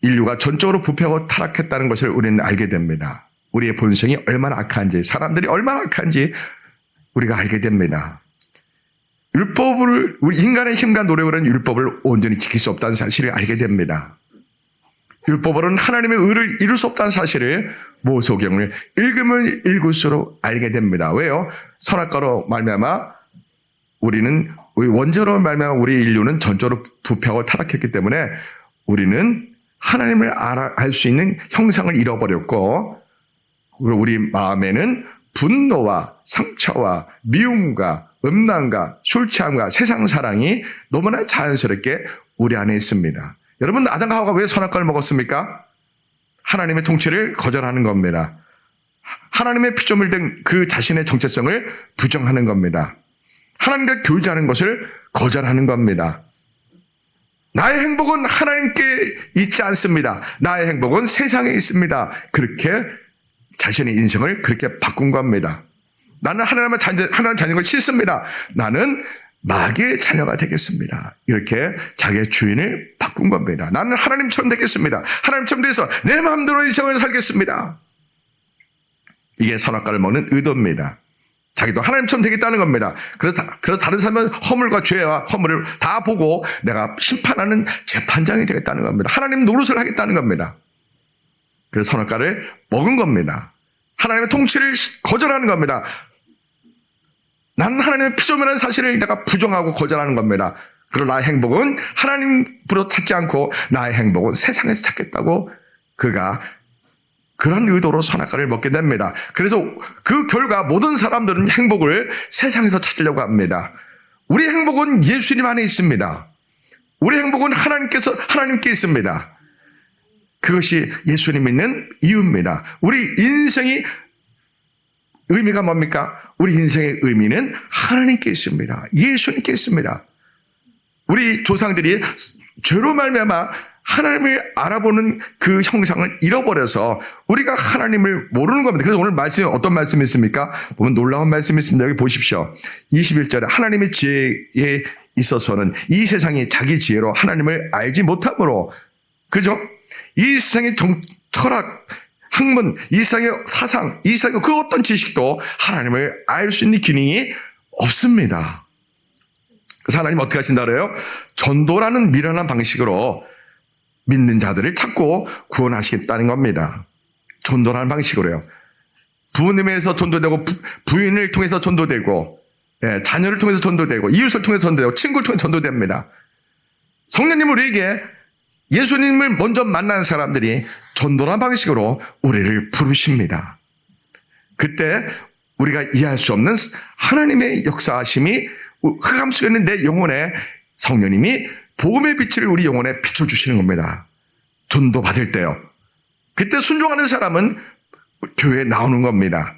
S1: 인류가 전적으로 부패하고 타락했다는 것을 우리는 알게 됩니다. 우리의 본성이 얼마나 악한지, 사람들이 얼마나 악한지 우리가 알게 됩니다. 우리 인간의 힘과 노력으로는 율법을 온전히 지킬 수 없다는 사실을 알게 됩니다. 율법으로는 하나님의 의를 이룰 수 없다는 사실을 모세오경을 읽으면 읽을수록 알게 됩니다. 왜요? 선악과로 말미암아 우리 원죄로 말미암아 우리 인류는 전적으로 부패하고 타락했기 때문에 우리는 하나님을 알 수 있는 형상을 잃어버렸고, 우리 마음에는 분노와 상처와 미움과 음란과 술 취함과 세상 사랑이 너무나 자연스럽게 우리 안에 있습니다. 여러분, 아담과 하와가 왜 선악과를 먹었습니까? 하나님의 통치를 거절하는 겁니다. 하나님의 피조물 된 그 자신의 정체성을 부정하는 겁니다. 하나님과 교제하는 것을 거절하는 겁니다. 나의 행복은 하나님께 있지 않습니다. 나의 행복은 세상에 있습니다. 그렇게 자신의 인생을 그렇게 바꾼 겁니다. 나는 하나님 자녀인 걸 싫습니다. 나는 마귀의 자녀가 되겠습니다. 이렇게 자기의 주인을 바꾼 겁니다. 나는 하나님처럼 되겠습니다. 하나님처럼 돼서 내 마음대로 인생을 살겠습니다. 이게 선악과를 먹는 의도입니다. 자기도 하나님처럼 되겠다는 겁니다. 그래서 다른 사람은 허물과 죄와 허물을 다 보고 내가 심판하는 재판장이 되겠다는 겁니다. 하나님 노릇을 하겠다는 겁니다. 그래서 선악과를 먹은 겁니다. 하나님의 통치를 거절하는 겁니다. 나는 하나님의 피조물이라는 사실을 내가 부정하고 거절하는 겁니다. 그러나 나의 행복은 하나님으로 찾지 않고 나의 행복은 세상에서 찾겠다고 그가 그런 의도로 선악과를 먹게 됩니다. 그래서 그 결과 모든 사람들은 행복을 세상에서 찾으려고 합니다. 우리 행복은 예수님 안에 있습니다. 우리 행복은 하나님께 있습니다. 그것이 예수님 믿는 이유입니다. 우리 인생의 의미가 뭡니까? 우리 인생의 의미는 하나님께 있습니다. 예수님께 있습니다. 우리 조상들이 죄로 말미암아 하나님을 알아보는 그 형상을 잃어버려서 우리가 하나님을 모르는 겁니다. 그래서 오늘 말씀이 어떤 말씀이 있습니까? 보면 놀라운 말씀이 있습니다. 여기 보십시오. 21절에 하나님의 지혜에 있어서는 이 세상이 자기 지혜로 하나님을 알지 못함으로, 그죠? 이 세상의 철학, 학문, 이 세상의 사상, 이 세상의 그 어떤 지식도 하나님을 알 수 있는 기능이 없습니다. 그래서 하나님 어떻게 하신다 그래요? 전도라는 미련한 방식으로 믿는 자들을 찾고 구원하시겠다는 겁니다. 전도라는 방식으로요. 부모님에서 전도되고, 부인을 통해서 전도되고, 자녀를 통해서 전도되고, 이웃을 통해서 전도되고, 친구를 통해서 전도됩니다. 성령님 우리에게 예수님을 먼저 만난 사람들이 전도라는 방식으로 우리를 부르십니다. 그때 우리가 이해할 수 없는 하나님의 역사하심이 흑암 속에 있는 내 영혼에 성령님이 복음의 빛을 우리 영혼에 비춰주시는 겁니다. 전도 받을 때요. 그때 순종하는 사람은 교회에 나오는 겁니다.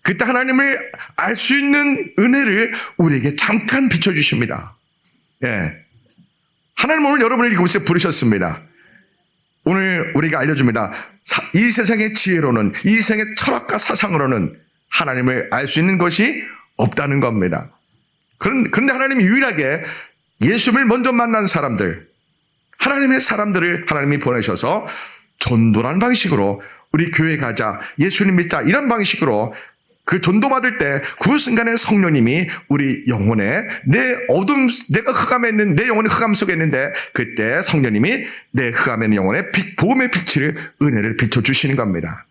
S1: 그때 하나님을 알 수 있는 은혜를 우리에게 잠깐 비춰주십니다. 예. 하나님 오늘 여러분을 이곳에 부르셨습니다. 오늘 우리가 알려줍니다. 이 세상의 지혜로는, 이 세상의 철학과 사상으로는 하나님을 알 수 있는 것이 없다는 겁니다. 그런데 하나님이 유일하게 예수님을 먼저 만난 사람들, 하나님의 사람들을 하나님이 보내셔서 전도라는 방식으로 우리 교회 가자, 예수님 믿자, 이런 방식으로 그 전도받을 때 그 순간에 성령님이 우리 영혼에 내가 흑암에 있는 내 영혼이 흑암 속에 있는데 그때 성령님이 내 흑암에 있는 영혼에 복음의 빛을 은혜를 비춰주시는 겁니다.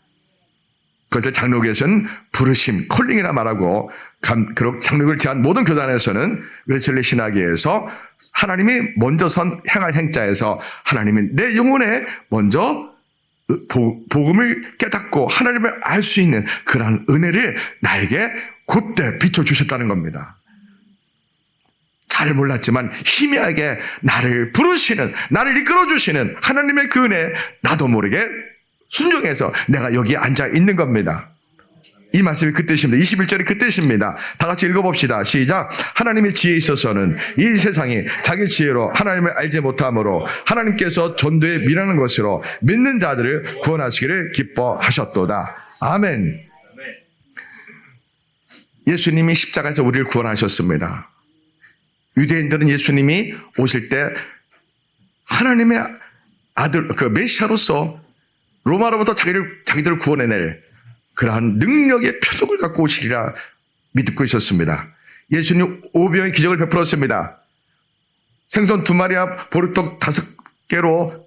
S1: 그것을 장로교에서는 부르심, 콜링이라 말하고 장로교를 제한 모든 교단에서는 웨슬리 신학에서 하나님이 먼저 행할 행자에서 하나님이 내 영혼에 먼저 복음을 깨닫고 하나님을 알 수 있는 그러한 은혜를 나에게 그때 비춰주셨다는 겁니다. 잘 몰랐지만 희미하게 나를 부르시는, 나를 이끌어주시는 하나님의 그 은혜 나도 모르게 순종해서 내가 여기 앉아 있는 겁니다. 이 말씀이 그 뜻입니다. 21절이 그 뜻입니다. 다 같이 읽어봅시다. 시작. 하나님의 지혜에 있어서는 이 세상이 자기 지혜로 하나님을 알지 못함으로 하나님께서 전도에 미라는 것으로 믿는 자들을 구원하시기를 기뻐하셨도다. 아멘. 예수님이 십자가에서 우리를 구원하셨습니다. 유대인들은 예수님이 오실 때 하나님의 아들, 그 메시아로서 로마로부터 자기들을 구원해낼 그러한 능력의 표적을 갖고 오시리라 믿고 있었습니다. 예수님 오병의 기적을 베풀었습니다. 생선 2마리와 보리떡 5개로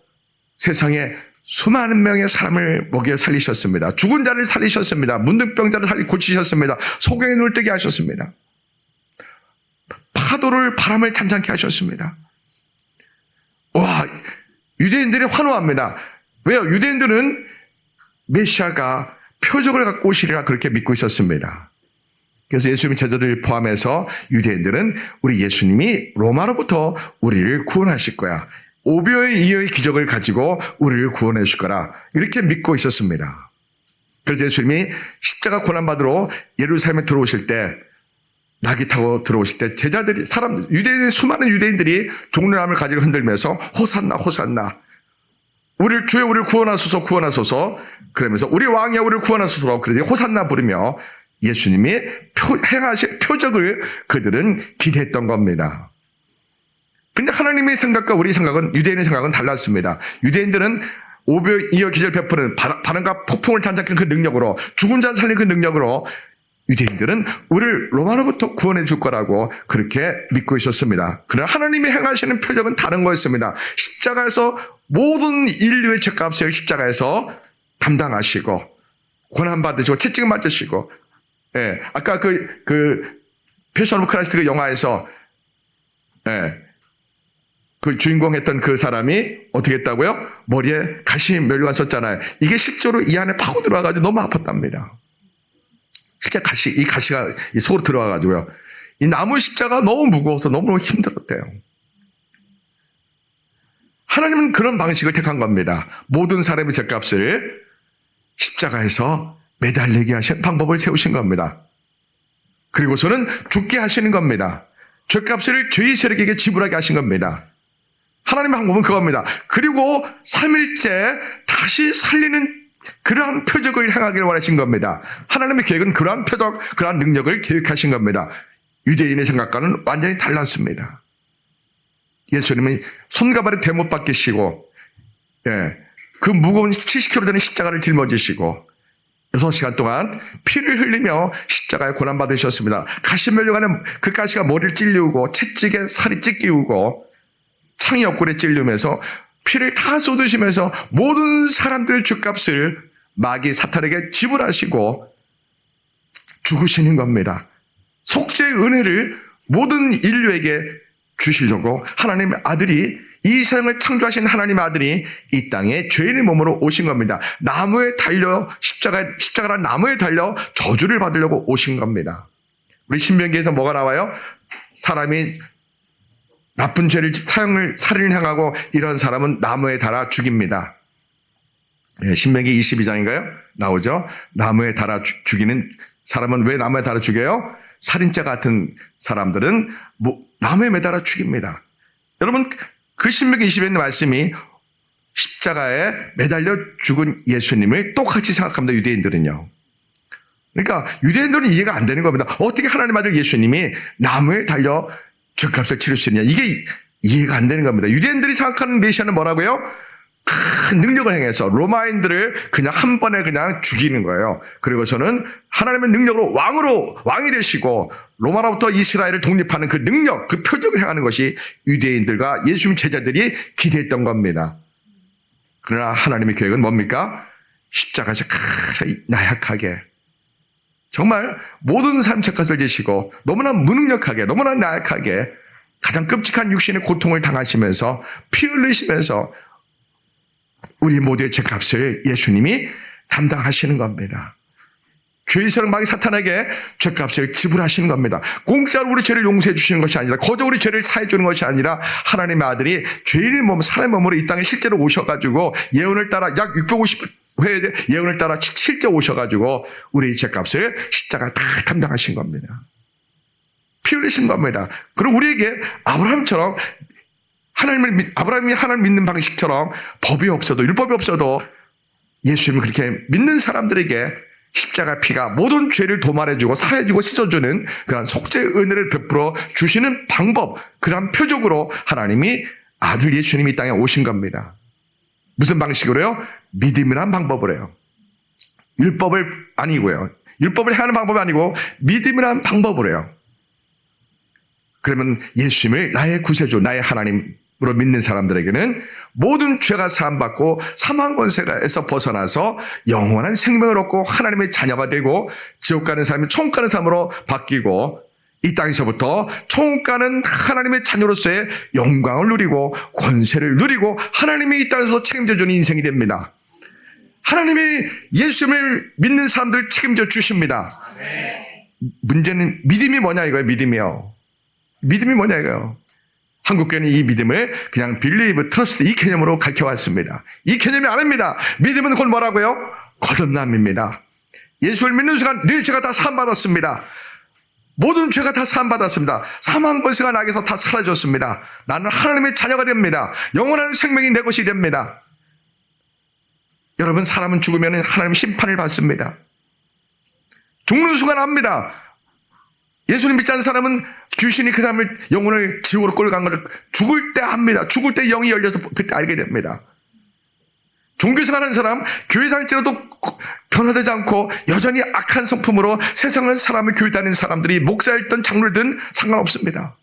S1: 세상에 수많은 명의 사람을 먹여 살리셨습니다. 죽은 자를 살리셨습니다. 문둥병자를 고치셨습니다. 소경에 눈을 뜨게 하셨습니다. 바람을 잔잔케 하셨습니다. 와, 유대인들이 환호합니다. 왜요? 유대인들은 메시아가 표적을 갖고 오시리라 그렇게 믿고 있었습니다. 그래서 예수님 제자들 포함해서 유대인들은 우리 예수님이 로마로부터 우리를 구원하실 거야. 오병의 이어의 기적을 가지고 우리를 구원해 줄 거라 이렇게 믿고 있었습니다. 그래서 예수님이 십자가 고난받으러 예루살렘에 들어오실 때 나귀 타고 들어오실 때 제자들이 수많은 유대인들이 종려함을 가지고 흔들면서 호산나 호산나 주여 우리를 구원하소서 구원하소서 그러면서 우리 왕이야 우리를 구원하소서 그러더니 호산나 부르며 예수님이 행하실 표적을 그들은 기대했던 겁니다. 근데 하나님의 생각과 우리 생각은 유대인의 생각은 달랐습니다. 유대인들은 오병이어 기적을 베푸는 바람과 폭풍을 잔잔케 그 능력으로 죽은 자를 살리는 그 능력으로 유대인들은 우리를 로마로부터 구원해 줄 거라고 그렇게 믿고 있었습니다. 그러나 하나님이 행하시는 표적은 다른 거였습니다. 십자가에서 모든 인류의 죄값을 십자가에서 담당하시고 고난받으시고 채찍을 맞으시고 예, 아까 그 패션 오브 크라이스트 그 영화에서 예, 그 주인공 했던 그 사람이 어떻게 했다고요? 머리에 가시 멸류관 썼잖아요. 이게 실제로 이 안에 파고 들어와가지고 너무 아팠답니다. 실제 이 가시가 이 속으로 들어와가지고요. 이 나무 십자가 너무 무거워서 너무너무 힘들었대요. 하나님은 그런 방식을 택한 겁니다. 모든 사람의 죄값을 십자가에서 매달리게 하신 방법을 세우신 겁니다. 그리고서는 죽게 하시는 겁니다. 죄값을 죄의 세력에게 지불하게 하신 겁니다. 하나님의 방법은 그겁니다. 그리고 3일째 다시 살리는 그러한 표적을 행하기를 원하신 겁니다. 하나님의 계획은 그러한 표적, 그러한 능력을 계획하신 겁니다. 유대인의 생각과는 완전히 달랐습니다. 예수님이 손가발에 대못 박히시고 그 무거운 70kg 되는 십자가를 짊어지시고 6시간 동안 피를 흘리며 십자가에 고난받으셨습니다. 가시 멸류관에 그 가시가 머리를 찔리우고 채찍에 살이 찢기우고 창이 옆구리에 찔리면서 피를 다 쏟으시면서 모든 사람들의 죄값을 마귀 사탄에게 지불하시고 죽으시는 겁니다. 속죄의 은혜를 모든 인류에게 주시려고 하나님의 아들이 이 세상을 창조하신 하나님 아들이 이 땅에 죄인의 몸으로 오신 겁니다. 나무에 달려 십자가란 나무에 달려 저주를 받으려고 오신 겁니다. 우리 신명기에서 뭐가 나와요? 사람이 나쁜 죄를 살인을 행하고 이런 사람은 나무에 달아 죽입니다. 신명기 22장인가요? 나오죠? 나무에 달아 죽이는 사람은 왜 나무에 달아 죽여요? 살인자 같은 사람들은 나무에 매달아 죽입니다. 여러분, 그 신명기 22장의 말씀이 십자가에 매달려 죽은 예수님을 똑같이 생각합니다. 유대인들은요. 그러니까 유대인들은 이해가 안 되는 겁니다. 어떻게 하나님 아들 예수님이 나무에 달려 죄값을 치를 수 있냐. 이게 이해가 안 되는 겁니다. 유대인들이 생각하는 메시아는 뭐라고요? 큰 능력을 행해서 로마인들을 그냥 한 번에 그냥 죽이는 거예요. 그리고서는 하나님의 능력으로 왕이 되시고 로마로부터 이스라엘을 독립하는 그 능력, 그 표적을 행하는 것이 유대인들과 예수님 제자들이 기대했던 겁니다. 그러나 하나님의 계획은 뭡니까? 십자가에서 나약하게 정말 모든 삶 죄값을 지시고 너무나 무능력하게 너무나 나약하게 가장 끔찍한 육신의 고통을 당하시면서 피 흘리시면서 우리 모두의 죄값을 예수님이 담당하시는 겁니다. 죄의 세력 마귀 사탄에게 죄값을 지불하시는 겁니다. 공짜로 우리 죄를 용서해 주시는 것이 아니라 거저 우리 죄를 사해 주는 것이 아니라 하나님의 아들이 죄인의 몸, 사람의 몸으로 이 땅에 실제로 오셔가지고 예언을 따라 약 650회 예언을 따라 실제 오셔가지고 우리의 죄값을 십자가 다 담당하신 겁니다. 피 흘리신 겁니다. 그리고 우리에게 아브라함처럼 아브라함이 하나님을 믿는 방식처럼 법이 없어도 율법이 없어도 예수님을 그렇게 믿는 사람들에게 십자가 피가 모든 죄를 도말해주고 사해주고 씻어주는 그런 속죄의 은혜를 베풀어 주시는 방법, 그런 표적으로 하나님이 아들 예수님이 이 땅에 오신 겁니다. 무슨 방식으로요? 믿음이란 방법으로 해요. 율법을 아니고요. 율법을 행하는 방법이 아니고 믿음이란 방법으로 해요. 그러면 예수님을 나의 구세주, 나의 하나님으로 믿는 사람들에게는 모든 죄가 사함받고 사망 권세에서 벗어나서 영원한 생명을 얻고 하나님의 자녀가 되고 지옥 가는 사람이 천국 가는 사람으로 바뀌고 이 땅에서부터 천국 가는 하나님의 자녀로서의 영광을 누리고 권세를 누리고 하나님이 이 땅에서 책임져주는 인생이 됩니다. 하나님이 예수님을 믿는 사람들을 책임져 주십니다. 문제는 믿음이 뭐냐 이거예요. 믿음이요. 믿음이 뭐냐 이거예요. 한국교회는 이 믿음을 그냥 빌리브, 트러스트 이 개념으로 가르쳐왔습니다. 이 개념이 아닙니다. 믿음은 곧 뭐라고요? 거듭남입니다. 예수를 믿는 순간 네 죄가 다 사함받았습니다. 모든 죄가 다 사함받았습니다. 사망 권세가 나에게서 다 사라졌습니다. 나는 하나님의 자녀가 됩니다. 영원한 생명이 내 것이 됩니다. 여러분, 사람은 죽으면 하나님 심판을 받습니다. 죽는 순간 압니다. 예수님 믿지 않는 사람은 귀신이 그 사람을 영혼을 지옥으로 끌고 간 것을 죽을 때 압니다. 죽을 때 영이 열려서 그때 알게 됩니다. 종교생활하는 사람, 교회 다닐지라도 변화되지 않고 여전히 악한 성품으로 세상을 사람을 교회 다니는 사람들이 목사였던 장로든 상관없습니다.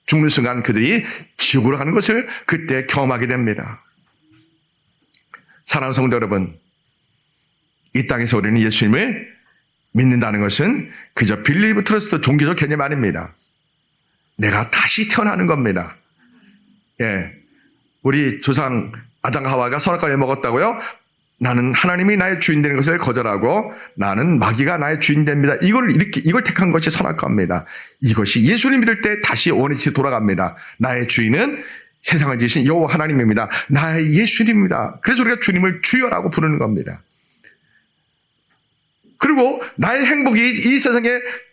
S1: 죽는 순간 그들이 지옥으로 가는 것을 그때 경험하게 됩니다. 사랑하는 성도 여러분, 이 땅에서 우리는 예수님을 믿는다는 것은 그저 빌리브 트러스트 종교적 개념 아닙니다. 내가 다시 태어나는 겁니다. 예, 우리 조상 아담과 하와가 선악과를 먹었다고요? 나는 하나님이 나의 주인 되는 것을 거절하고 나는 마귀가 나의 주인 됩니다. 이걸 택한 것이 선악과입니다. 이것이 예수님 믿을 때 다시 원위치 돌아갑니다. 나의 주인은 세상을 지으신 여호와 하나님입니다. 나의 예수님입니다. 그래서 우리가 주님을 주여라고 부르는 겁니다. 그리고 나의 행복이 이 세상에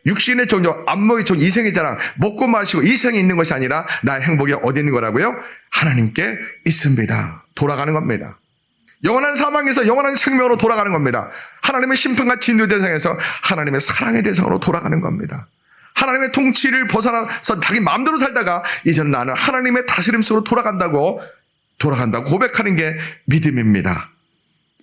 S1: 육신의 정조, 안목의 정조, 이생의 자랑, 먹고 마시고 이 세상에 있는 것이 아니라 나의 행복이 어디 있는 거라고요? 하나님께 있습니다. 돌아가는 겁니다. 영원한 사망에서 영원한 생명으로 돌아가는 겁니다. 하나님의 심판과 진노의 대상에서 하나님의 사랑의 대상으로 돌아가는 겁니다. 하나님의 통치를 벗어나서 자기 마음대로 살다가 이제는 나는 하나님의 다스림 속으로 돌아간다고 고백하는 게 믿음입니다.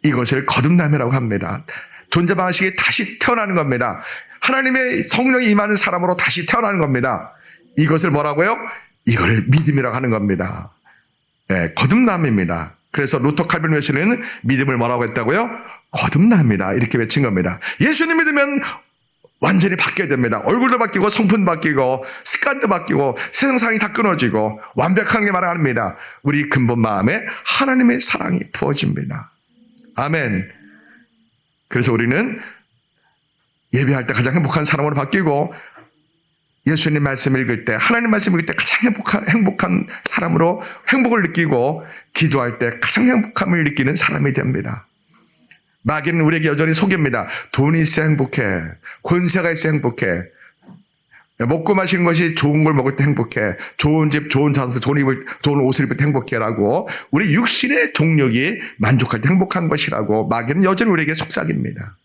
S1: 이것을 거듭남이라고 합니다. 존재 방식이 다시 태어나는 겁니다. 하나님의 성령이 임하는 사람으로 다시 태어나는 겁니다. 이것을 뭐라고요? 이걸 믿음이라고 하는 겁니다. 네, 거듭남입니다. 그래서 루터 칼빈 웨슬리는 믿음을 뭐라고 했다고요? 거듭납니다. 이렇게 외친 겁니다. 예수님 믿으면 완전히 바뀌어야 됩니다. 얼굴도 바뀌고 성품도 바뀌고 습관도 바뀌고 세상상이 다 끊어지고 완벽한 게 말 아닙니다. 우리 근본 마음에 하나님의 사랑이 부어집니다. 아멘. 그래서 우리는 예배할 때 가장 행복한 사람으로 바뀌고 예수님 말씀 읽을 때 하나님 말씀 읽을 때 가장 행복한 사람으로 행복을 느끼고 기도할 때 가장 행복함을 느끼는 사람이 됩니다. 마귀는 우리에게 여전히 속입니다. 돈이 있어야 행복해. 권세가 있어야 행복해. 먹고 마시는 것이 좋은 걸 먹을 때 행복해. 좋은 집, 좋은 장소, 좋은 옷을 입을 때 행복해라고 우리 육신의 종력이 만족할 때 행복한 것이라고 마귀는 여전히 우리에게 속삭입니다.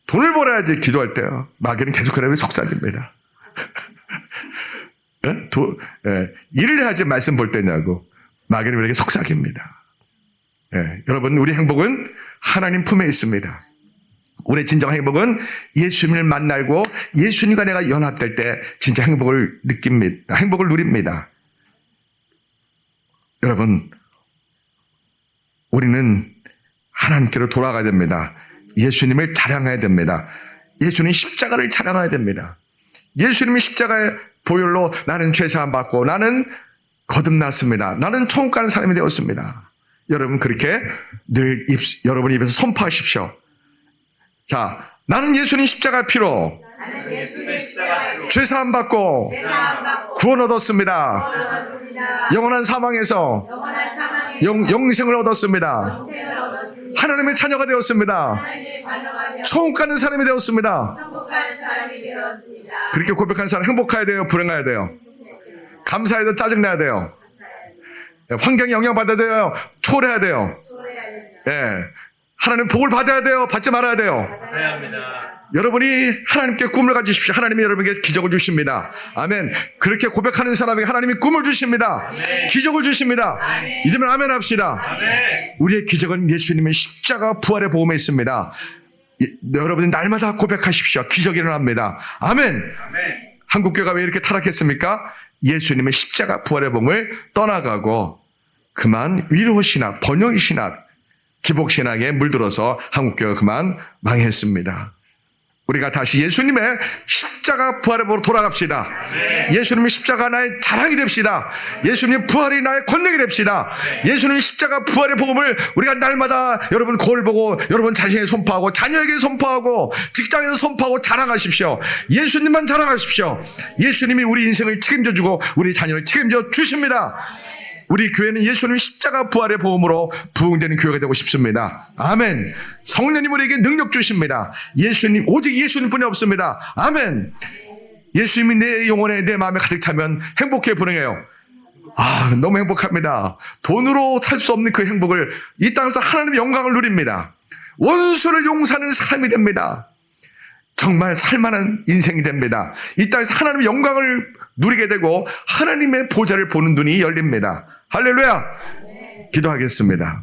S1: 돈을 벌어야지 기도할 때요. 마귀는 계속 그러면 속삭입니다. 일을 해야지 말씀 볼 때냐고 마귀는 우리에게 속삭입니다. 여러분, 우리 행복은 하나님 품에 있습니다. 우리의 진정한 행복은 예수님을 만나고 예수님과 내가 연합될 때 진짜 행복을 느낍니다. 행복을 누립니다. 여러분, 우리는 하나님께로 돌아가야 됩니다. 예수님을 자랑해야 됩니다. 예수님 십자가를 자랑해야 됩니다. 예수님이 십자가의 보혈로 나는 죄사함 받고 나는 거듭났습니다. 나는 천국 가는 사람이 되었습니다. 여러분, 그렇게 늘 여러분 입에서 선포하십시오. 자, 나는 예수님 십자가 피로 죄사함 받고 구원 얻었습니다. 영원한 사망에서 영생을 얻었습니다. 하나님의 자녀가 되었습니다. 천국 가는 사람이 되었습니다. 그렇게 고백한 사람 행복해야 돼요? 불행해야 돼요? 감사해야 돼요? 짜증내야 돼요? 환경에 영향받아야 돼요? 초월해야 돼요? 하나님 복을 받아야 돼요? 받지 말아야 돼요? 여러분이 하나님께 꿈을 가지십시오. 하나님이 여러분에게 기적을 주십니다. 아멘. 그렇게 고백하는 사람에게 하나님이 꿈을 주십니다. 기적을 주십니다. 이제는 아멘 합시다. 우리의 기적은 예수님의 십자가 부활의 복음에 있습니다. 여러분이 날마다 고백하십시오. 기적이 일어납니다. 아멘. 한국교회가 왜 이렇게 타락했습니까? 예수님의 십자가 부활의 복음을 떠나가고 그만 위로신학, 번영신학, 기복신학에 물들어서 한국교회가 그만 망했습니다. 우리가 다시 예수님의 십자가 부활의 복으로 돌아갑시다. 예수님의 십자가 나의 자랑이 됩시다. 예수님의 부활이 나의 권능이 됩시다. 예수님의 십자가 부활의 복음을 우리가 날마다 여러분 거울 보고 여러분 자신에게 선포하고 자녀에게 선포하고 직장에서 선포하고 자랑하십시오. 예수님만 자랑하십시오. 예수님이 우리 인생을 책임져주고 우리 자녀를 책임져 주십니다. 우리 교회는 예수님 십자가 부활의 복음으로 부흥되는 교회가 되고 싶습니다. 아멘. 성령님 우리에게 능력 주십니다. 예수님, 오직 예수님뿐이 없습니다. 아멘. 예수님이 내 영혼에 내 마음에 가득 차면 행복해 불행해요. 너무 행복합니다. 돈으로 살 수 없는 그 행복을 이 땅에서 하나님의 영광을 누립니다. 원수를 용서하는 삶이 됩니다. 정말 살만한 인생이 됩니다. 이 땅에서 하나님의 영광을 누리게 되고 하나님의 보좌를 보는 눈이 열립니다. 할렐루야. 기도하겠습니다.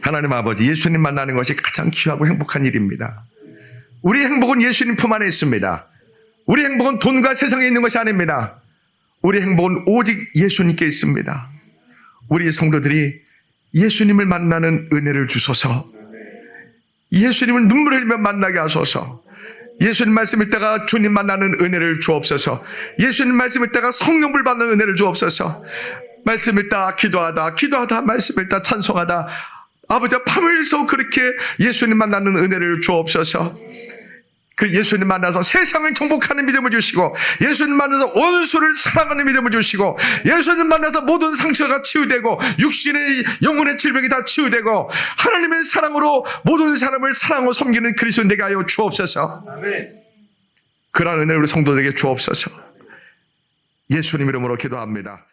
S1: 하나님 아버지, 예수님 만나는 것이 가장 귀하고 행복한 일입니다. 우리 행복은 예수님 품 안에 있습니다. 우리 행복은 돈과 세상에 있는 것이 아닙니다. 우리 행복은 오직 예수님께 있습니다. 우리 성도들이 예수님을 만나는 은혜를 주소서. 예수님을 눈물 흘리며 만나게 하소서. 예수님 말씀 읽다가 주님 만나는 은혜를 주옵소서. 예수님 말씀 읽다가 성령불 받는 은혜를 주옵소서. 말씀 읽다 기도하다 말씀 읽다 찬송하다 아버지 밤을 새 그렇게 예수님 만나는 은혜를 주옵소서. 그 예수님 만나서 세상을 정복하는 믿음을 주시고 예수님 만나서 원수를 사랑하는 믿음을 주시고 예수님 만나서 모든 상처가 치유되고 육신의 영혼의 질병이 다 치유되고 하나님의 사랑으로 모든 사람을 사랑하고 섬기는 그리스도 되게 하여 주옵소서. 그러한 은혜를 우리 성도들에게 주옵소서. 예수님 이름으로 기도합니다.